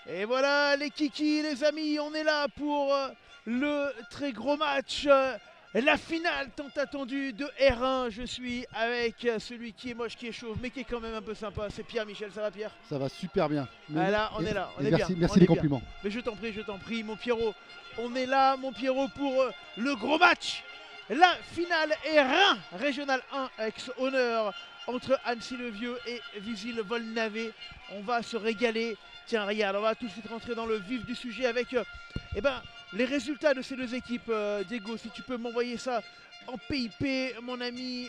Et voilà les kikis, les amis, on est là pour le très gros match. La finale tant attendue de R1. Je suis avec celui qui est moche, qui est chauve, mais qui est quand même un peu sympa. C'est Pierre-Michel, ça va Pierre? Ça va super bien. Ah là, on est là, on est merci, bien. merci on des est bien. compliments. Mais je t'en prie, mon Pierrot. On est là, mon Pierrot, pour le gros match. La finale R1 Régional 1 ex-honneur entre Annecy-le-Vieux et Visil-Volnavé. On va se régaler. Tiens, regarde, on va tout de suite rentrer dans le vif du sujet avec les résultats de ces deux équipes. Diego, si tu peux m'envoyer ça en PIP, mon ami,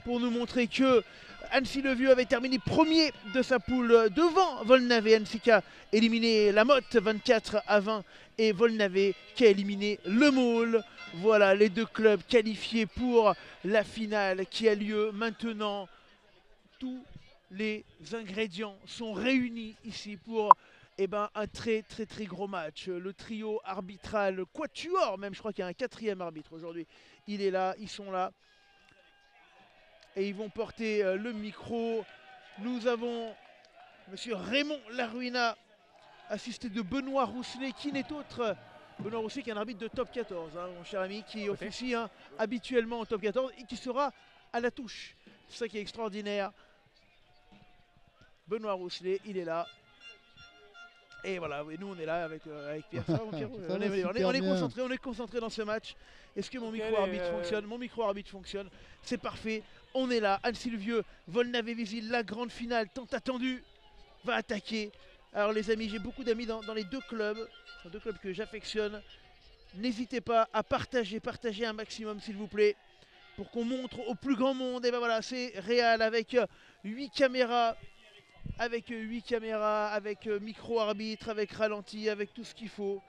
pour nous montrer que Annecy-le-Vieux avait terminé premier de sa poule devant Volnavé. Annecy qui a éliminé la Motte 24-20 et Volnavé qui a éliminé le Maule. Voilà les deux clubs qualifiés pour la finale qui a lieu maintenant. Tous les ingrédients sont réunis ici pour un très gros match. Le trio arbitral, quatuor même, je crois qu'il y a un quatrième arbitre aujourd'hui. Il est là, ils sont là. Et ils vont porter le micro. Nous avons monsieur Raymond Laruina, assisté de Benoît Rousselet, qui n'est autre. Benoît Rousselet qui est un arbitre de top 14, hein, mon cher ami, qui officie habituellement au top 14 et qui sera à la touche. C'est ça qui est extraordinaire. Benoît Rousselet, il est là. Et voilà, et nous on est là avec Pierre. Ça va, mon Pierre on est concentré dans ce match. Est-ce que mon micro-arbitre fonctionne? Mon micro-arbitre fonctionne, c'est parfait. On est là, Annecy-le-Vieux, Volnavé-Visil, la grande finale tant attendue, va attaquer. Alors les amis, j'ai beaucoup d'amis dans les deux clubs que j'affectionne. N'hésitez pas à partager un maximum s'il vous plaît, pour qu'on montre au plus grand monde. Et ben voilà, c'est réel avec 8 caméras. Avec 8 caméras, avec micro-arbitre, avec ralenti, avec tout ce qu'il faut.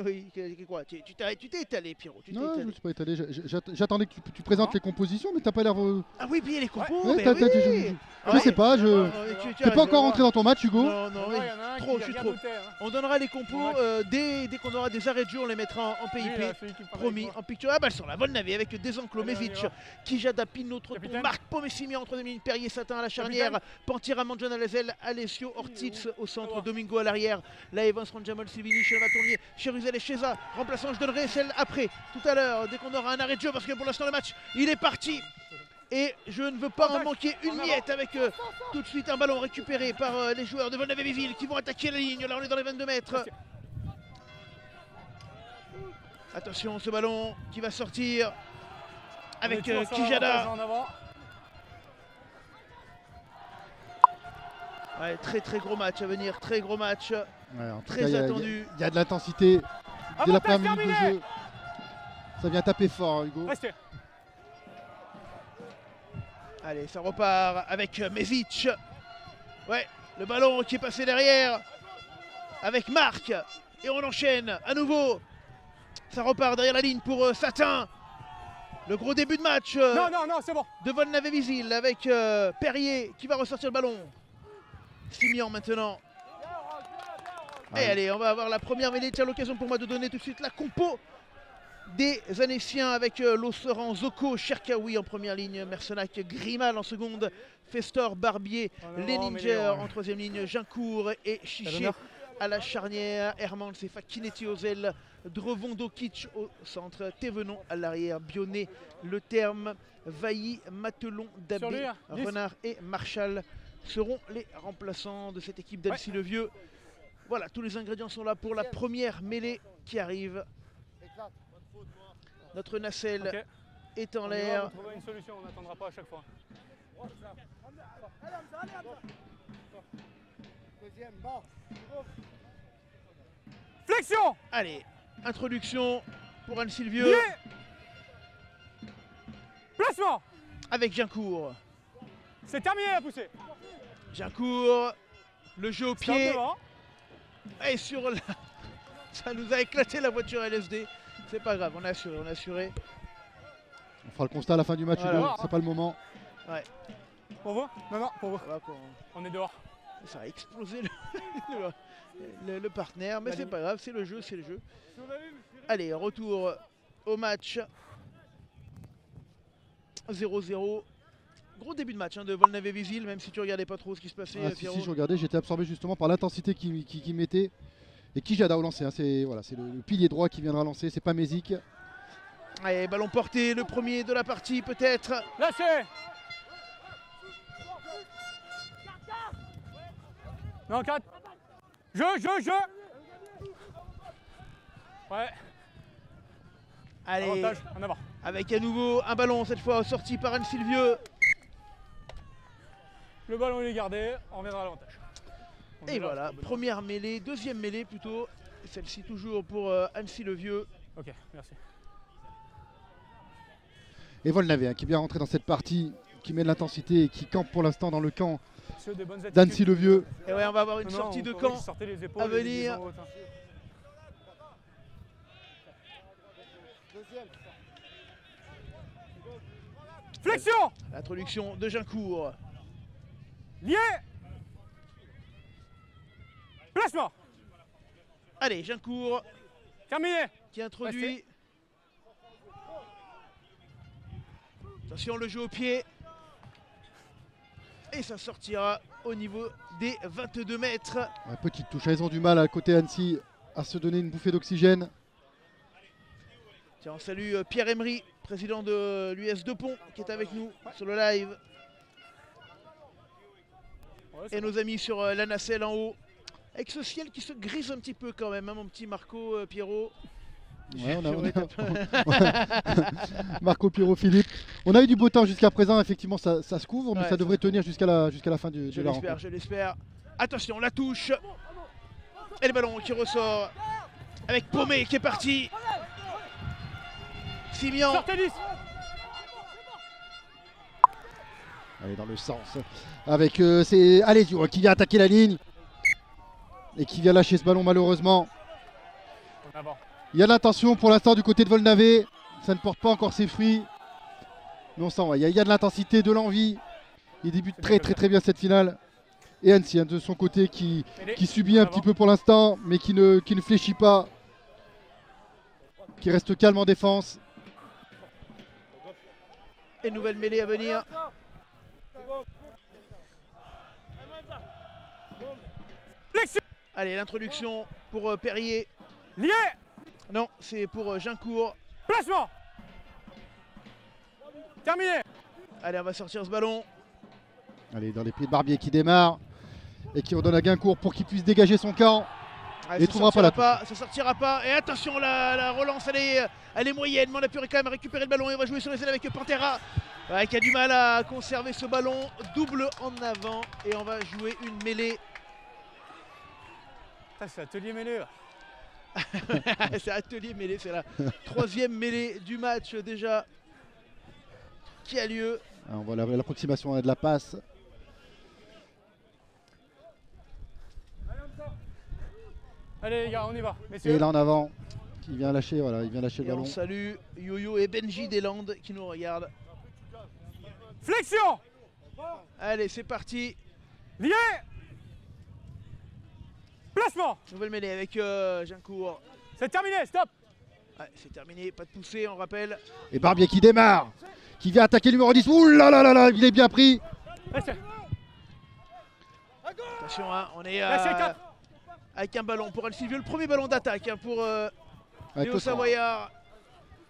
Oui, quoi, tu t'es étalé, Pierrot. Non, je ne me suis pas étalé. J'attendais que tu présentes les compositions, mais t'as pas l'air. Ah oui, puis les compos. Ouais, oui. Je sais pas, je n'es pas encore rentré dans ton match, Hugo. Non, je suis trop. On donnera les compos dès qu'on aura des arrêts de jeu, on les mettra en PIP. Promis, en picture. Ah bah elles sont là, Volnavé avec Desanclo, Mesic, Kijada, Pinot, Trotton, Marc Pomessimi en troisième ligne, Perrier, Satin à la charnière, Pantira, Manjon à la zèle, Alessio, Ortiz au centre, Domingo à l'arrière, là Evans, Ranjamol, Silvini, Chelva Tournier, Cheruzel et Cheza. Remplaçant, je donnerai celle après, tout à l'heure, dès qu'on aura un arrêt de jeu, parce que pour l'instant le match, il est parti. Et je ne veux pas en manquer une miette avec tout de suite un ballon récupéré par les joueurs de Volnavé-Visil qui vont attaquer la ligne. Là on est dans les 22 mètres. Attention, ce ballon qui va sortir avec Kijada. Ouais, très gros match à venir, très gros match, ouais, très attendu. Il y a de l'intensité dès la première minute de jeu. Ça vient taper fort, Hugo. Restez. Allez, ça repart avec Mesic. Ouais, le ballon qui est passé derrière avec Marc. Et on enchaîne à nouveau. Ça repart derrière la ligne pour Satin. Le gros début de match c'est bon. de Volnavé-Visil avec Perrier qui va ressortir le ballon. Simian maintenant. Et allez, on va avoir la première mêlée. Tiens, l'occasion pour moi de donner tout de suite la compo des Annéciens avec Losseran, Zoko, Cherkaoui en première ligne, Mercenac, Grimal en seconde, Festor, Barbier, Leninger en troisième ligne, Gincourt et Chiché à la charnière, Herman, Sefa, Kinetti aux ailes, Drevon, Dokic au centre, Thévenon à l'arrière, Bionnet, Le Terme, Vailly, Matelon, Dabé, Renard et Marchal seront les remplaçants de cette équipe d'Annecy-le-Vieux. Voilà, tous les ingrédients sont là pour la première mêlée qui arrive. Notre nacelle est en l'air. On va trouver une solution, on n'attendra pas à chaque fois. Flexion. Allez, introduction pour Annecy-le-Vieux. Placement. Avec Gincourt. C'est terminé la poussée. Gincourt, le jeu au pied. Et sur la... Ça nous a éclaté la voiture LSD. C'est pas grave, on a assuré, On fera le constat à la fin du match, voilà. C'est pas le moment. Ouais. Pour vous? Non, pour vous. Voilà, on est dehors. Ça a explosé le partenaire, mais c'est pas grave, c'est le jeu, c'est le jeu. Allez, retour au match. 0-0. Gros début de match hein, de Volnave-Vézil, même si tu regardais pas trop ce qui se passait. Si, je regardais, j'étais absorbé justement par l'intensité qui mettait. Et Kijada au lancer, hein. C'est voilà, le pilier droit qui viendra lancer, c'est pas Mézic. Allez, ballon porté, le premier de la partie peut-être. Lâchez. Non, 4. Je. Ouais. Allez, Avantage, en avant. avec à nouveau un ballon, cette fois sorti par Anne Sylvieux. Le ballon il est gardé, on reviendra à l'avantage. Et voilà, première mêlée, deuxième mêlée plutôt. Celle-ci toujours pour Annecy le Vieux. Ok, merci. Et Volnave hein, qui est bien rentré dans cette partie, qui met de l'intensité et qui campe pour l'instant dans le camp d'Annecy le Vieux. Et ouais, on va avoir une sortie de camp à venir. Flexion. L'introduction de Gincourt. Lié. Placement. Allez, Gincourt Terminé. qui introduit. Attention, le jeu au pied. Et ça sortira au niveau des 22 mètres. Ouais, petite touche, ils ont du mal à côté Annecy à se donner une bouffée d'oxygène. Tiens, on salue Pierre Emery, président de l'US de Pont, qui est avec nous sur le live. Ouais, Et nos amis sur la nacelle en haut. Avec ce ciel qui se grise un petit peu quand même, hein, mon petit Marco Pierrot. Ouais, Marco Pierrot Philippe. On a eu du beau temps jusqu'à présent, effectivement ça se couvre, mais Ouais, ça devrait tenir jusqu'à la fin de la rencontre. Je l'espère. Attention, la touche. Et le ballon qui ressort. Avec Paumé qui est parti. Simian. Sortez 10. Allez, dans le sens. Avec allez, qui vient attaquer la ligne. Et qui vient lâcher ce ballon malheureusement. En avant. Il y a l'intention pour l'instant du côté de Volnave. Ça ne porte pas encore ses fruits. Mais on sent, il y a de l'intensité, de l'envie. Il débute très bien cette finale. Et Annecy hein, de son côté qui subit un petit peu pour l'instant, mais qui ne fléchit pas. Qui reste calme en défense. Et nouvelle mêlée à venir. Flexion. Allez, l'introduction pour Perrier. Lié. Non, c'est pour Gincourt. Placement. Terminé. Allez, on va sortir ce ballon. Allez, dans les pieds de Barbier qui démarre. Et qui redonne à Guincourt pour qu'il puisse dégager son camp. Allez, Et trouvera pas la touche. Ça sortira pas. Et attention, la relance, elle est moyenne. Mais on a pu quand même récupérer le ballon. Et on va jouer sur les ailes avec Pantera. Ouais, qui a du mal à conserver ce ballon. Double en avant. Et on va jouer une mêlée. C'est atelier mêlé là. C'est atelier mêlée. C'est la troisième mêlée du match déjà qui a lieu. Ah, on voit l'approximation de la passe. Allez les gars, on y va. Messieurs. Et là en avant, il vient lâcher, voilà, il vient lâcher le Et on ballon. salue Yo-Yo et Benji Deslandes qui nous regardent. Flexion. Allez, c'est parti. Lié. Placement. Nouvelle mêlée avec Gincourt. C'est terminé, stop. Ouais, c'est terminé, pas de poussée, on rappelle. Et Barbier qui démarre, qui vient attaquer le numéro 10. Ouh là là là là, il est bien pris. Laissez. Attention, hein, on est Lâchez 4. avec un ballon pour Anne Sylvieux. Le premier ballon d'attaque hein, pour Avec Léo le Savoyard.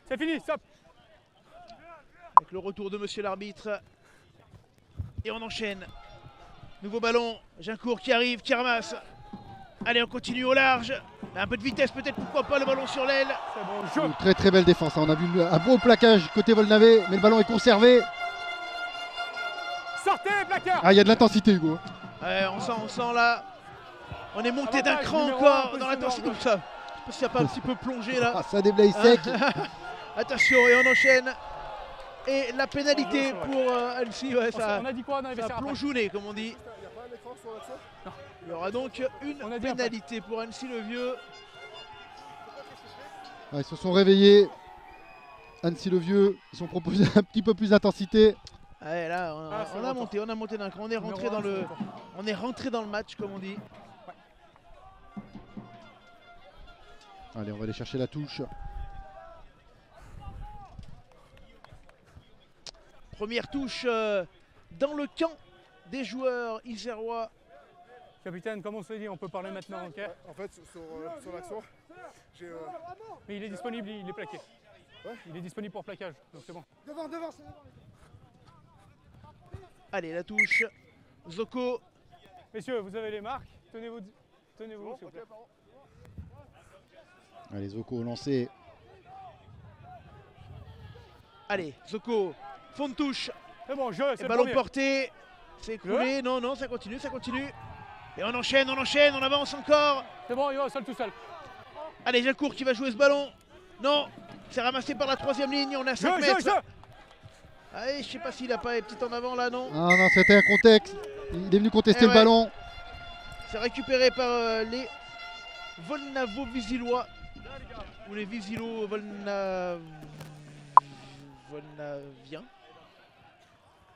C'est fini, stop. Avec le retour de monsieur l'arbitre. Et on enchaîne. Nouveau ballon, Gincourt qui arrive, qui ramasse. Allez, on continue au large. Un peu de vitesse peut-être, pourquoi pas le ballon sur l'aile. C'est bon, jeu. Une très belle défense, hein. On a vu un beau plaquage côté Volnave, mais le ballon est conservé. Sortez, placard. Ah, il y a de l'intensité Hugo. Ouais, on sent là. On est monté d'un Avantage, cran numéro un, encore dans l'intensité position comme ça. Je sais pas s'il n'y a pas un petit peu plongé là. Ah, ça déblaye sec. Attention, et on enchaîne. Et la pénalité Oh, pour Annecy, ouais, ça On a dit quoi dans les a vestiaires après? plongeonné comme on dit. Il y aura donc une On a dit pénalité pour Annecy le Vieux. Ah, ils se sont réveillés. Annecy le Vieux, ils ont proposé un petit peu plus d'intensité. Ouais, là, c'est on a longtemps. monté d'un cran. On est rentré Numéro dans un, le, c'est longtemps. on est rentré dans le match comme on dit. Allez, on va aller chercher la touche. Première touche dans le camp des joueurs isérois. Capitaine, comme on s'est dit, on peut parler maintenant, ok? En fait, sur l'action, j'ai. Mais il est disponible, il est plaqué. Ouais. Il est disponible pour plaquage, donc c'est bon. Devant, c'est devant. Allez, la touche. Zoko. Messieurs, vous avez les marques. Tenez-vous, s'il vous plaît. Allez, Zoko au lancer. Allez, Zoko. Fond de touche. C'est bon, c'est le Ballon premier. porté. C'est écoulé. Non, non, ça continue, ça continue. Et on enchaîne, on avance encore. C'est bon, il va seul tout seul. Allez, Jacour qui va jouer ce ballon. Non, c'est ramassé par la 3e ligne. On est à 5 mètres. Allez, je sais pas s'il a pas les petites en avant là, non. Ah non, c'était un contexte. Il est venu contester le ballon. C'est récupéré par les Volnavo-Visilois. Ou les Visilo-Volnaviens.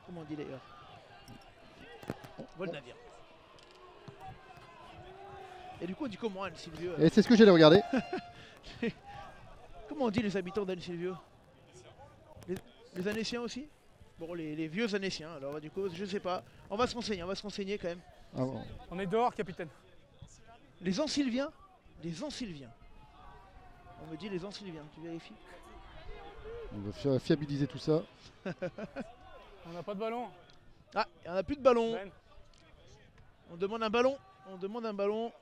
Comment on dit d'ailleurs? Volnaviens. Et du coup, on dit comment, Anne-Sylvieux? Et c'est ce que j'allais regarder. Comment on dit les habitants d'Anne-Sylvieux? Les Annéciens aussi? Bon, les vieux Annéciens, alors du coup, je sais pas. On va se renseigner quand même. Ah bon. On est dehors, capitaine. Les Ancylviens? Les Ancylviens. On me dit les Ancylviens, tu vérifies? On va fiabiliser tout ça. On n'a pas de ballon. Ah, il n'y en a plus de ballon. Ben. On demande un ballon. On demande un ballon.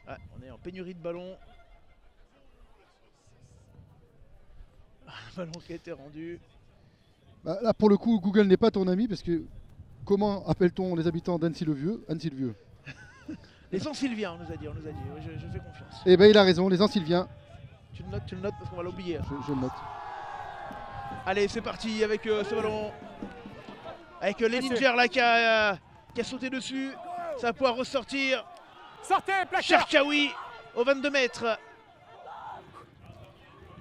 Ah, on est en pénurie de ballons. Un ballon qui a été rendu. Bah, là, pour le coup, Google n'est pas ton ami parce que comment appelle-t-on les habitants d'Annecy-le-Vieux? Annecy-le-Vieux. Les Ancylviens, on nous a dit. Oui, je fais confiance. Eh ben, il a raison, les Ancylviens. Tu le notes parce qu'on va l'oublier. Je le note. Allez, c'est parti avec ce ballon. Avec Leninger là qui a sauté dessus. Ça va pouvoir ressortir. Sortez, plaqueur. Cherkaoui au 22 mètres.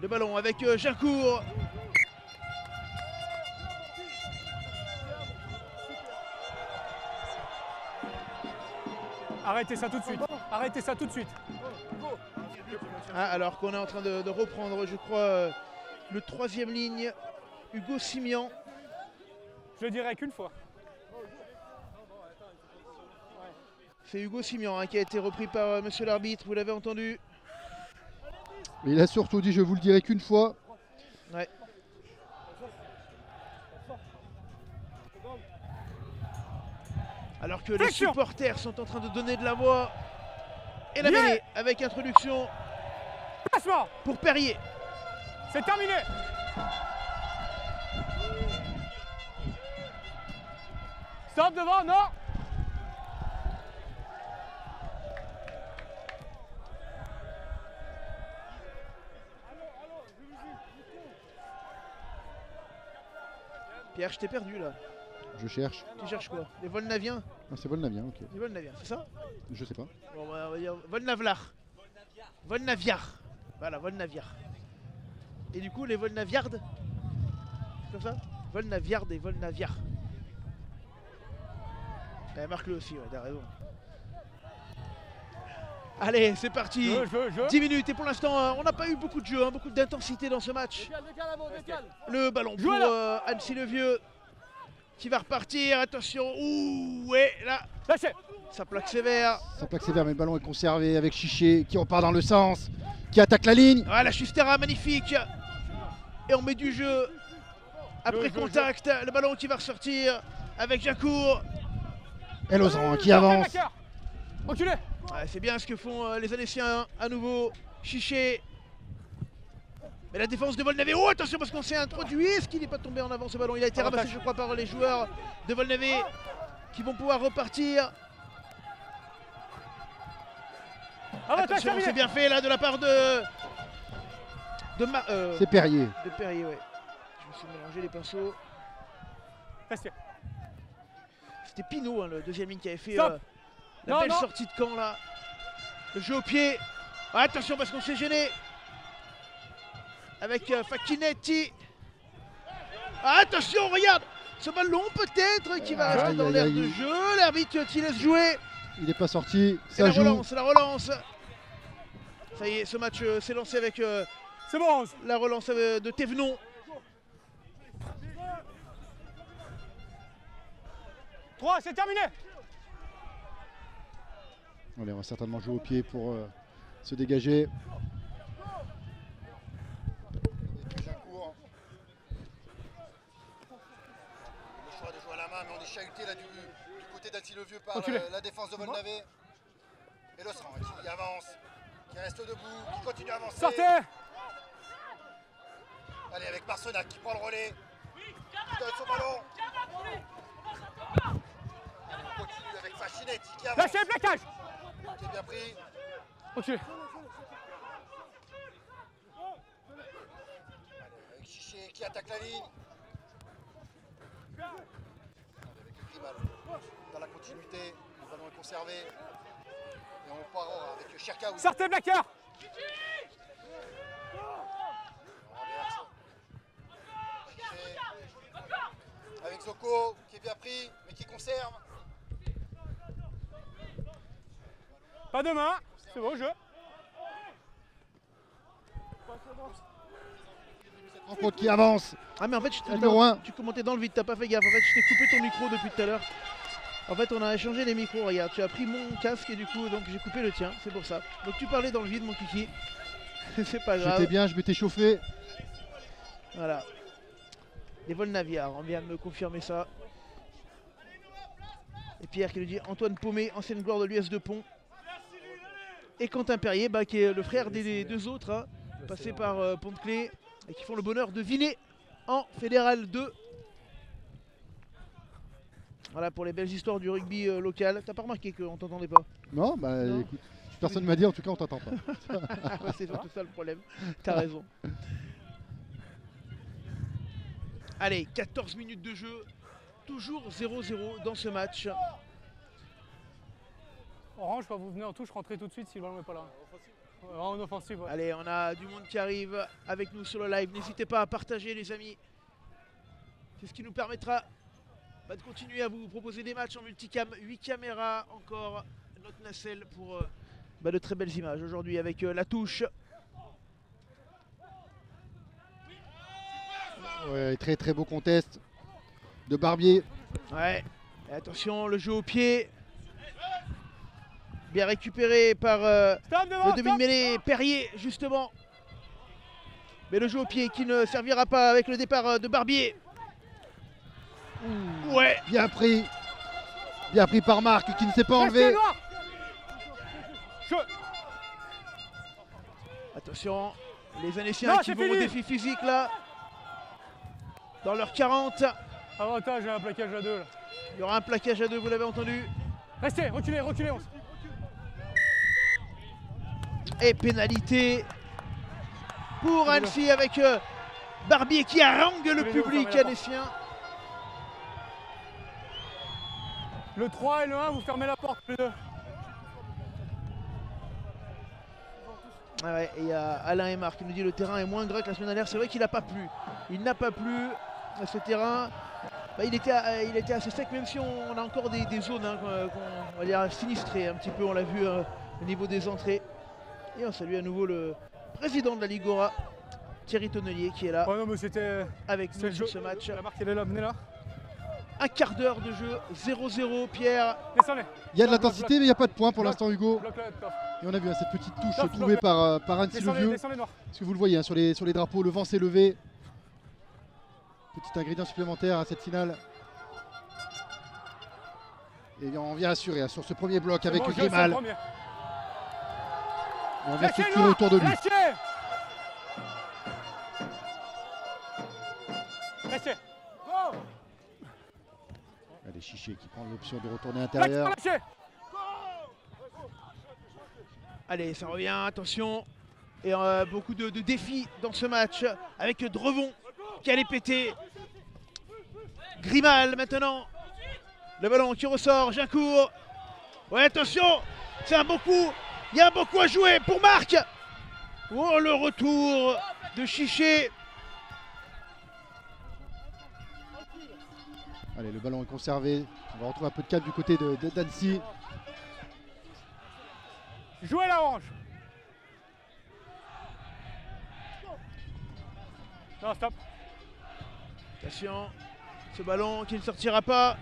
Le ballon avec Gincourt. Arrêtez ça tout de suite. Arrêtez ça tout de suite. Ah, alors qu'on est en train de reprendre, je crois, le 3e ligne, Hugo Simian. Je le dirai qu'une fois. C'est Hugo Simian hein, qui a été repris par monsieur l'arbitre, vous l'avez entendu. Mais il a surtout dit, je vous le dirai qu'une fois. Ouais. Alors que les supporters sont en train de donner de la voix. Et la mêlée avec introduction pour Perrier. C'est terminé. Stop devant, non. Pierre, je t'ai perdu là. Je cherche. Tu cherches quoi? Les Volnaviens? Ah, c'est Volnavien, ok. Les Volnaviens, c'est ça? Je sais pas. Bon, bah, on va dire Volnavlar. Volnaviar. Voilà, Volnaviar. Et du coup, les Volnaviardes? C'est comme ça? Volnaviarde et Volnaviar. Marque-le aussi, ouais, t'as raison. Allez, c'est parti. 10 minutes et pour l'instant, on n'a pas eu beaucoup de jeu, hein, beaucoup d'intensité dans ce match. Le ballon pour Annecy-le-Vieux qui va repartir. Attention, ouh, ouais, là, ça plaque sévère. Ça plaque sévère, mais le ballon est conservé avec Chiché qui repart dans le sens, qui attaque la ligne. Ah, la Chustera, magnifique. Et on met du jeu. Après contact, le ballon qui va ressortir avec Jacour. Et Lausanne qui avance. Reculez. Ouais, c'est bien ce que font les Annéciens à nouveau. Chiché. Mais la défense de Volnavé. Oh, attention parce qu'on s'est introduit. Est-ce qu'il n'est pas tombé en avant ce ballon? Il a été ramassé, je crois, par les joueurs de Volnavé qui vont pouvoir repartir. Attention, c'est bien fait là de la part de c'est Perrier. De Perrier, ouais. Je me suis mélangé les pinceaux. C'était Pinot, hein, le deuxième ligne qui avait fait la belle sortie de camp là. Le jeu au pied. Ah, attention parce qu'on s'est gêné. Avec Facchinetti. Ah, attention, regarde ce ballon peut-être qui va rester dans l'air de jeu. L'arbitre qui laisse jouer. Il n'est pas sorti. Ça la joue. relance. Ça y est, ce match s'est lancé avec c'est bon. La relance de Thévenon. 3, c'est terminé. Allez, on va certainement jouer au pied pour se dégager. Gincourt. Le choix de jouer à la main, mais on est chahuté là du côté d'Annecy-le-Vieux par la défense de Volnavé. Et Losran qui avance, qui reste debout, qui continue à avancer. Sortez. Allez, avec Marcenac qui prend le relais, qui donne son ballon. Allez, on continue avec Fachinetti qui avance, Lâchez le plaquage. qui est bien pris. Reculez. Avec Chiché qui attaque la ligne. Avec le Grimal dans la continuité, le ballon est conservé. Et on part avec Cherkaoui. Sortez le plaqueur. On renverse. Chiché. Avec Zoko qui est bien pris mais qui conserve. Pas de main. C'est bon, jeu. Rencontre qui avance. Ah mais en fait, Numéro un. tu commentais dans le vide, t'as pas fait gaffe. En fait, je t'ai coupé ton micro depuis tout à l'heure. En fait, on a échangé les micros, regarde. Tu as pris mon casque et du coup, donc j'ai coupé le tien, c'est pour ça. Donc tu parlais dans le vide, mon kiki. C'est pas grave. J'étais bien, je m'étais chauffé. Voilà. Les vols Naviar, on vient de me confirmer ça. Et Pierre qui nous dit Antoine Paumé, ancienne gloire de l'US de Pont. Et Quentin Perrier, bah, qui est le frère des deux autres, hein, passés par Pont-de-Clé, et qui font le bonheur de Vinay en Fédéral 2. Voilà pour les belles histoires du rugby local. T'as pas remarqué qu'on t'entendait pas? Non, bah Non. écoute, personne ne m'a dit, en tout cas on t'entend pas. Ouais, c'est surtout ça le problème. T'as raison. Allez, 14 minutes de jeu. Toujours 0-0 dans ce match. Orange, quand vous venez en touche, rentrez tout de suite si le ballon n'est pas là. En offensive, ouais. Allez, on a du monde qui arrive avec nous sur le live. N'hésitez pas à partager, les amis. C'est ce qui nous permettra de continuer à vous proposer des matchs en multicam. 8 caméras encore. Notre nacelle pour de très belles images aujourd'hui avec la touche. Ouais, très très beau contest de Barbier. Ouais. Et attention, le jeu au pied. Bien récupéré par Stop devant, le demi-mêlée Perrier, justement. Mais le jeu au pied qui ne servira pas avec le départ de Barbier. Ouais. Bien pris par Marc qui ne s'est pas Restez enlevé. noir. Jeu. Attention, les Annéciens Non, qui c'est vont au fini. défi physique là. Dans leur 40. Avantage, j'ai un plaquage à 2 là. Il y aura un plaquage à 2, vous l'avez entendu. Restez, reculez, reculez. Et pénalité pour Annecy avec Barbier qui harangue le Tous les deux, public vous fermez la annécien. Le 3 et le 1, vous fermez la porte, les deux. Ah ouais, et il y a Alain et Marc qui nous dit le terrain est moins gras que la semaine dernière. C'est vrai qu'il n'a pas plu. Il n'a pas plu à ce terrain. Bah, il était assez sec, même si on a encore des zones hein, on va dire sinistrées un petit peu. On l'a vu au niveau des entrées. Et on salue à nouveau le président de la Ligora, Thierry Tonnelier, qui est là Oh non, mais c'était. avec C'est nous le sur jeu. ce match. La marque, elle est là, venez là. Un quart d'heure de jeu, 0-0, Pierre. Descendez. Il y a de l'intensité mais il n'y a pas de points pour Bloc. l'instant Hugo. Bloc là, top. Et on a vu hein, cette petite touche Bloc, trouvée bloc. par Descendez, Annecy-le-Vieux. descendez noir. Parce que vous le voyez hein, sur les drapeaux, le vent s'est levé. Petit ingrédient supplémentaire à cette finale. Et on vient assurer hein, sur ce premier bloc avec Bon, jeu, Grimal. c'est le premier. Et on vient Lâchez structurer noir. autour de lui. Lâchez. Lâchez. Allez, Chiché qui prend l'option de retourner Lâchez, intérieur. lâchez. Allez, ça revient, attention. Et beaucoup de défis dans ce match avec Drevon qui allait péter. Grimal maintenant. Le ballon qui ressort, Gincourt. Ouais, attention, c'est un beau coup. Il y a un beau coup à jouer pour Marc. Oh, le retour de Chiché. Allez, le ballon est conservé. On va retrouver un peu de calme du côté d'Annecy. Jouez la orange. Non, stop. Attention, ce ballon qui ne sortira pas.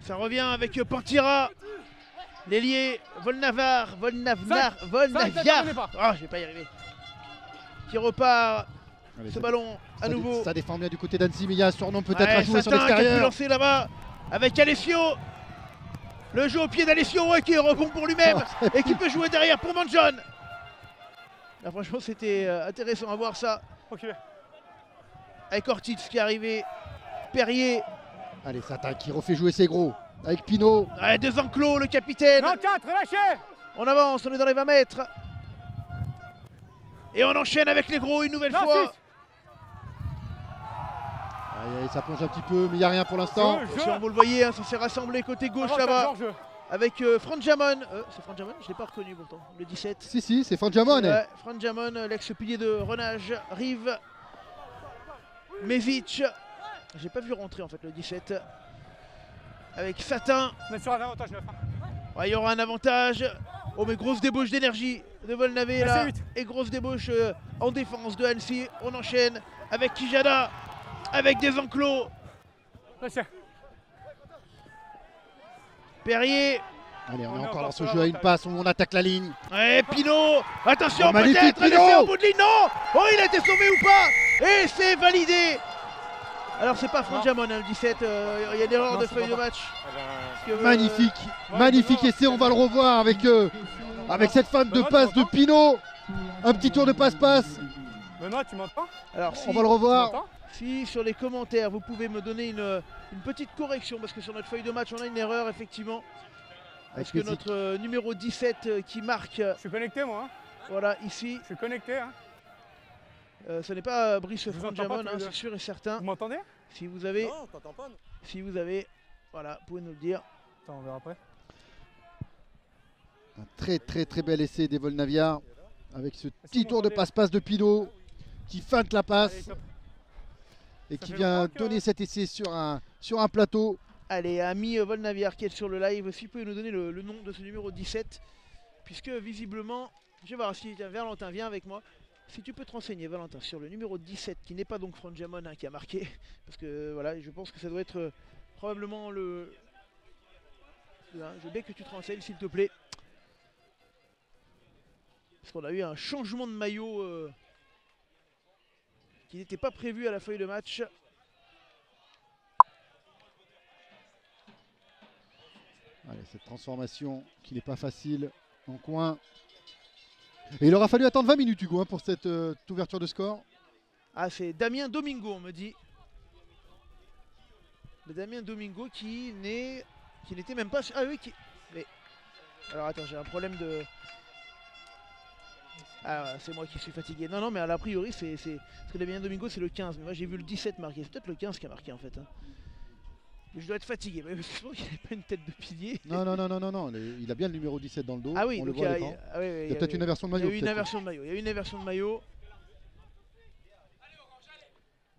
Ça revient avec Pantira. L'ailier Volnaviar. Ah, je vais pas y arriver. Qui repart. Allez, Ce ballon à nouveau. Ça défend bien du côté d'Annecy, mais il y a un surnom peut-être Ouais, à jouer sur Satin qui a pu l'extérieur. lancer là-bas avec Alessio. Le jeu au pied d'Alessio, ouais, qui est rebond pour lui-même et qui peut jouer derrière pour Manjon. Là, franchement, c'était intéressant à voir ça. Ok. Avec Ortiz qui est arrivé. Perrier. Allez, Satin qui refait jouer ses gros. Avec Pinot. Ouais, deux enclos, le capitaine. 24, relâchez. On avance, on est dans les 20 mètres. Et on enchaîne avec les gros une nouvelle Non, fois. 6. Aïe, ça plonge un petit peu, mais il n'y a rien pour l'instant. Attention, vous le voyez, hein, ça s'est rassemblé côté gauche là-bas. Avec Franjamon. C'est Franjamon, je ne l'ai pas reconnu pourtant. Le 17. Si, c'est Fanjamon. Ouais, Franjamon, l'ex-pilier de Renage, Rive. Mesic. J'ai pas vu rentrer en fait le 17. Avec Satin. On est sur un avantage 9. Ouais, il y aura un avantage. Oh, mais grosse débauche d'énergie de Volnavé là. 8. Et grosse débauche en défense de Annecy. On enchaîne avec Kijada. Avec des enclos. Lâchez. Perrier. Allez, on est encore dans ce jeu à une passe où on attaque la ligne. Ouais, Pinot. Attention, Oh, magnifique, peut-être laissé Pinot. au bout de ligne. Non. Oh, il a été sauvé ou pas. Et c'est validé. Alors, c'est pas Franjamon, hein, le 17. Il y a une erreur Non, de c'est feuille pas de match. Parce que, Magnifique, ouais, magnifique non, essai, on va le revoir avec cette fin de Benoît, passe tu de m'entends Pinot. Un petit tour de passe-passe. Benoît, tu m'entends? Alors, si, On va le revoir. Tu m'entends? si sur les commentaires, vous pouvez me donner une petite correction, parce que sur notre feuille de match, on a une erreur, effectivement. Parce que plaisir. notre numéro 17 qui marque, Je suis connecté, moi. Hein. voilà, ici, Je suis connecté. Hein. ce n'est pas Brice vous entends Franjamon, pas tous les hein, deux. c'est sûr et certain. Vous m'entendez? Si vous avez, Non, t'entends pas. Non. si vous avez, voilà, vous pouvez nous le dire. Attends, on verra après. Un très bel essai des Volnaviar avec ce vous petit tour de m'entendez passe-passe de Pinot qui feinte la Allez, passe top. et Ça qui fait vient longtemps que- donner cet essai sur un plateau. Allez, ami Volnaviar qui est sur le live, si vous pouvez nous donner le nom de ce numéro 17, puisque visiblement, je vais voir si tiens, Valentin vient avec moi. Si tu peux te renseigner, Valentin, sur le numéro 17, qui n'est pas donc Franjamon hein, qui a marqué, parce que voilà, je pense que ça doit être probablement le... Là, je veux bien que tu te renseignes, s'il te plaît. Parce qu'on a eu un changement de maillot qui n'était pas prévu à la feuille de match. Allez, cette transformation qui n'est pas facile en coin. Et il aura fallu attendre 20 minutes Hugo hein, pour cette ouverture de score. Ah, c'est Damien Domingo, on me dit. Le Damien Domingo qui n'était même pas... Ah oui, qui... Mais... Alors attends, j'ai un problème de... Ah, c'est moi qui suis fatigué. Non, non, mais a priori, c'est... Parce que Damien Domingo, c'est le 15. Mais moi, j'ai vu le 17 marqué. C'est peut-être le 15 qui a marqué, en fait. Hein. Mais je dois être fatigué. Mais c'est sûr qu'il n'y avait pas une tête de pilier. Non, il a bien le numéro 17 dans le dos. Ah oui, on le donc voit à l'écran. ah oui, Il y a peut-être une inversion de Il y maillot. a eu une peut-être. inversion de maillot. Il y a eu une inversion de maillot.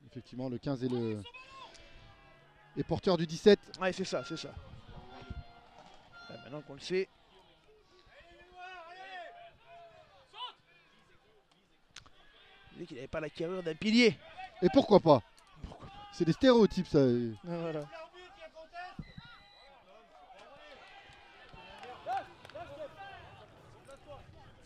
Effectivement, le 15 est porteur du 17. Ouais, c'est ça, c'est ça. Là, maintenant qu'on le sait. Il dit qu'il n'avait pas la carrure d'un pilier. Et pourquoi pas? C'est des stéréotypes ça. Ah, voilà.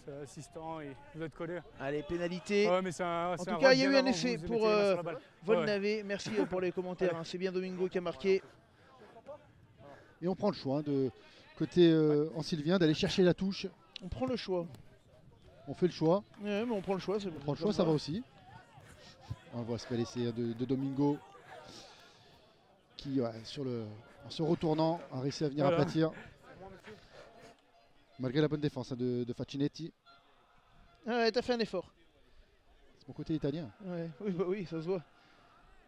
C'est l'assistant et vous êtes collé. Allez, pénalité. Ouais, mais c'est un. En tout cas, il y a eu un essai pour Ouais. Volnavé. Merci pour les commentaires. Hein. C'est bien Domingo qui a marqué. Et on prend le choix hein, de côté en Sylvien d'aller chercher la touche. On prend le choix. On fait le choix. Ouais, mais on prend le choix. On prend le choix, ça va aussi. On voit ce bel essai de Domingo qui, ouais, en se retournant, a réussi à venir Voilà. aplatir. Malgré la bonne défense hein, de Faccinetti. Ah ouais, t'as fait un effort. C'est mon côté italien. Ouais. Oui, bah oui, ça se voit.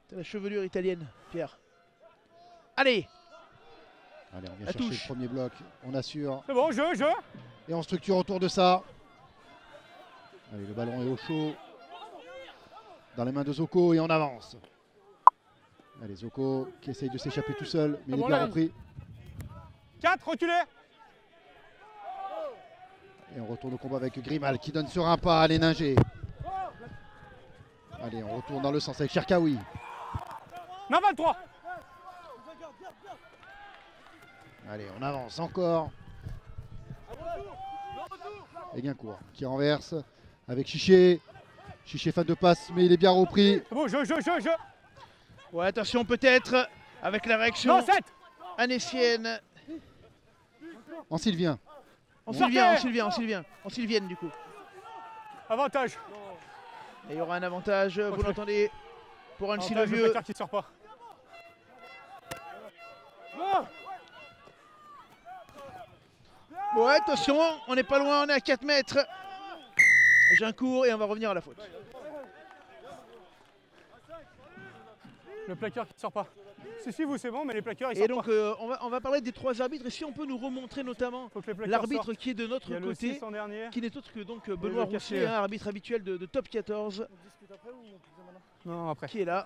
T'as la chevelure italienne, Pierre. Allez, Allez, on vient La chercher touche. le premier bloc. On assure. C'est bon, jeu. Et on structure autour de ça. Allez, le ballon est au chaud. Dans les mains de Zoko et on avance. Allez, Zoko qui essaye de s'échapper tout seul, mais il est bon, bien là, repris. 4, reculez. Et on retourne au combat avec Grimal qui donne sur un pas à Léninger. Allez, on retourne dans le sens avec Cherkaoui. Non, 23. Allez, on avance encore. Et Guincourt qui renverse avec Chiché. Chiché fan de passe, mais il est bien repris. C'est bon, jeu. Ouais, attention peut-être avec la réaction Non, 7. anécienne. En Sylvien. En Sylvienne du coup. Avantage. Et il y aura un avantage, vous Ok. l'entendez, pour Annecy le Avantage, le Vieux. placard qui sort pas. Ouais, attention, on n'est pas loin, on est à 4 mètres. Gincourt et on va revenir à la faute. Le placard qui sort pas. Si, vous c'est bon, mais les placards ils Et sortent donc pas. on va parler des 3 arbitres et si on peut nous remontrer notamment Faut que les placards l'arbitre sortent. qui est de Il y notre a le côté, 6 en dernier. qui n'est autre que donc Benoît le Rousselet, café. arbitre habituel de Top 14, Non, après. qui est là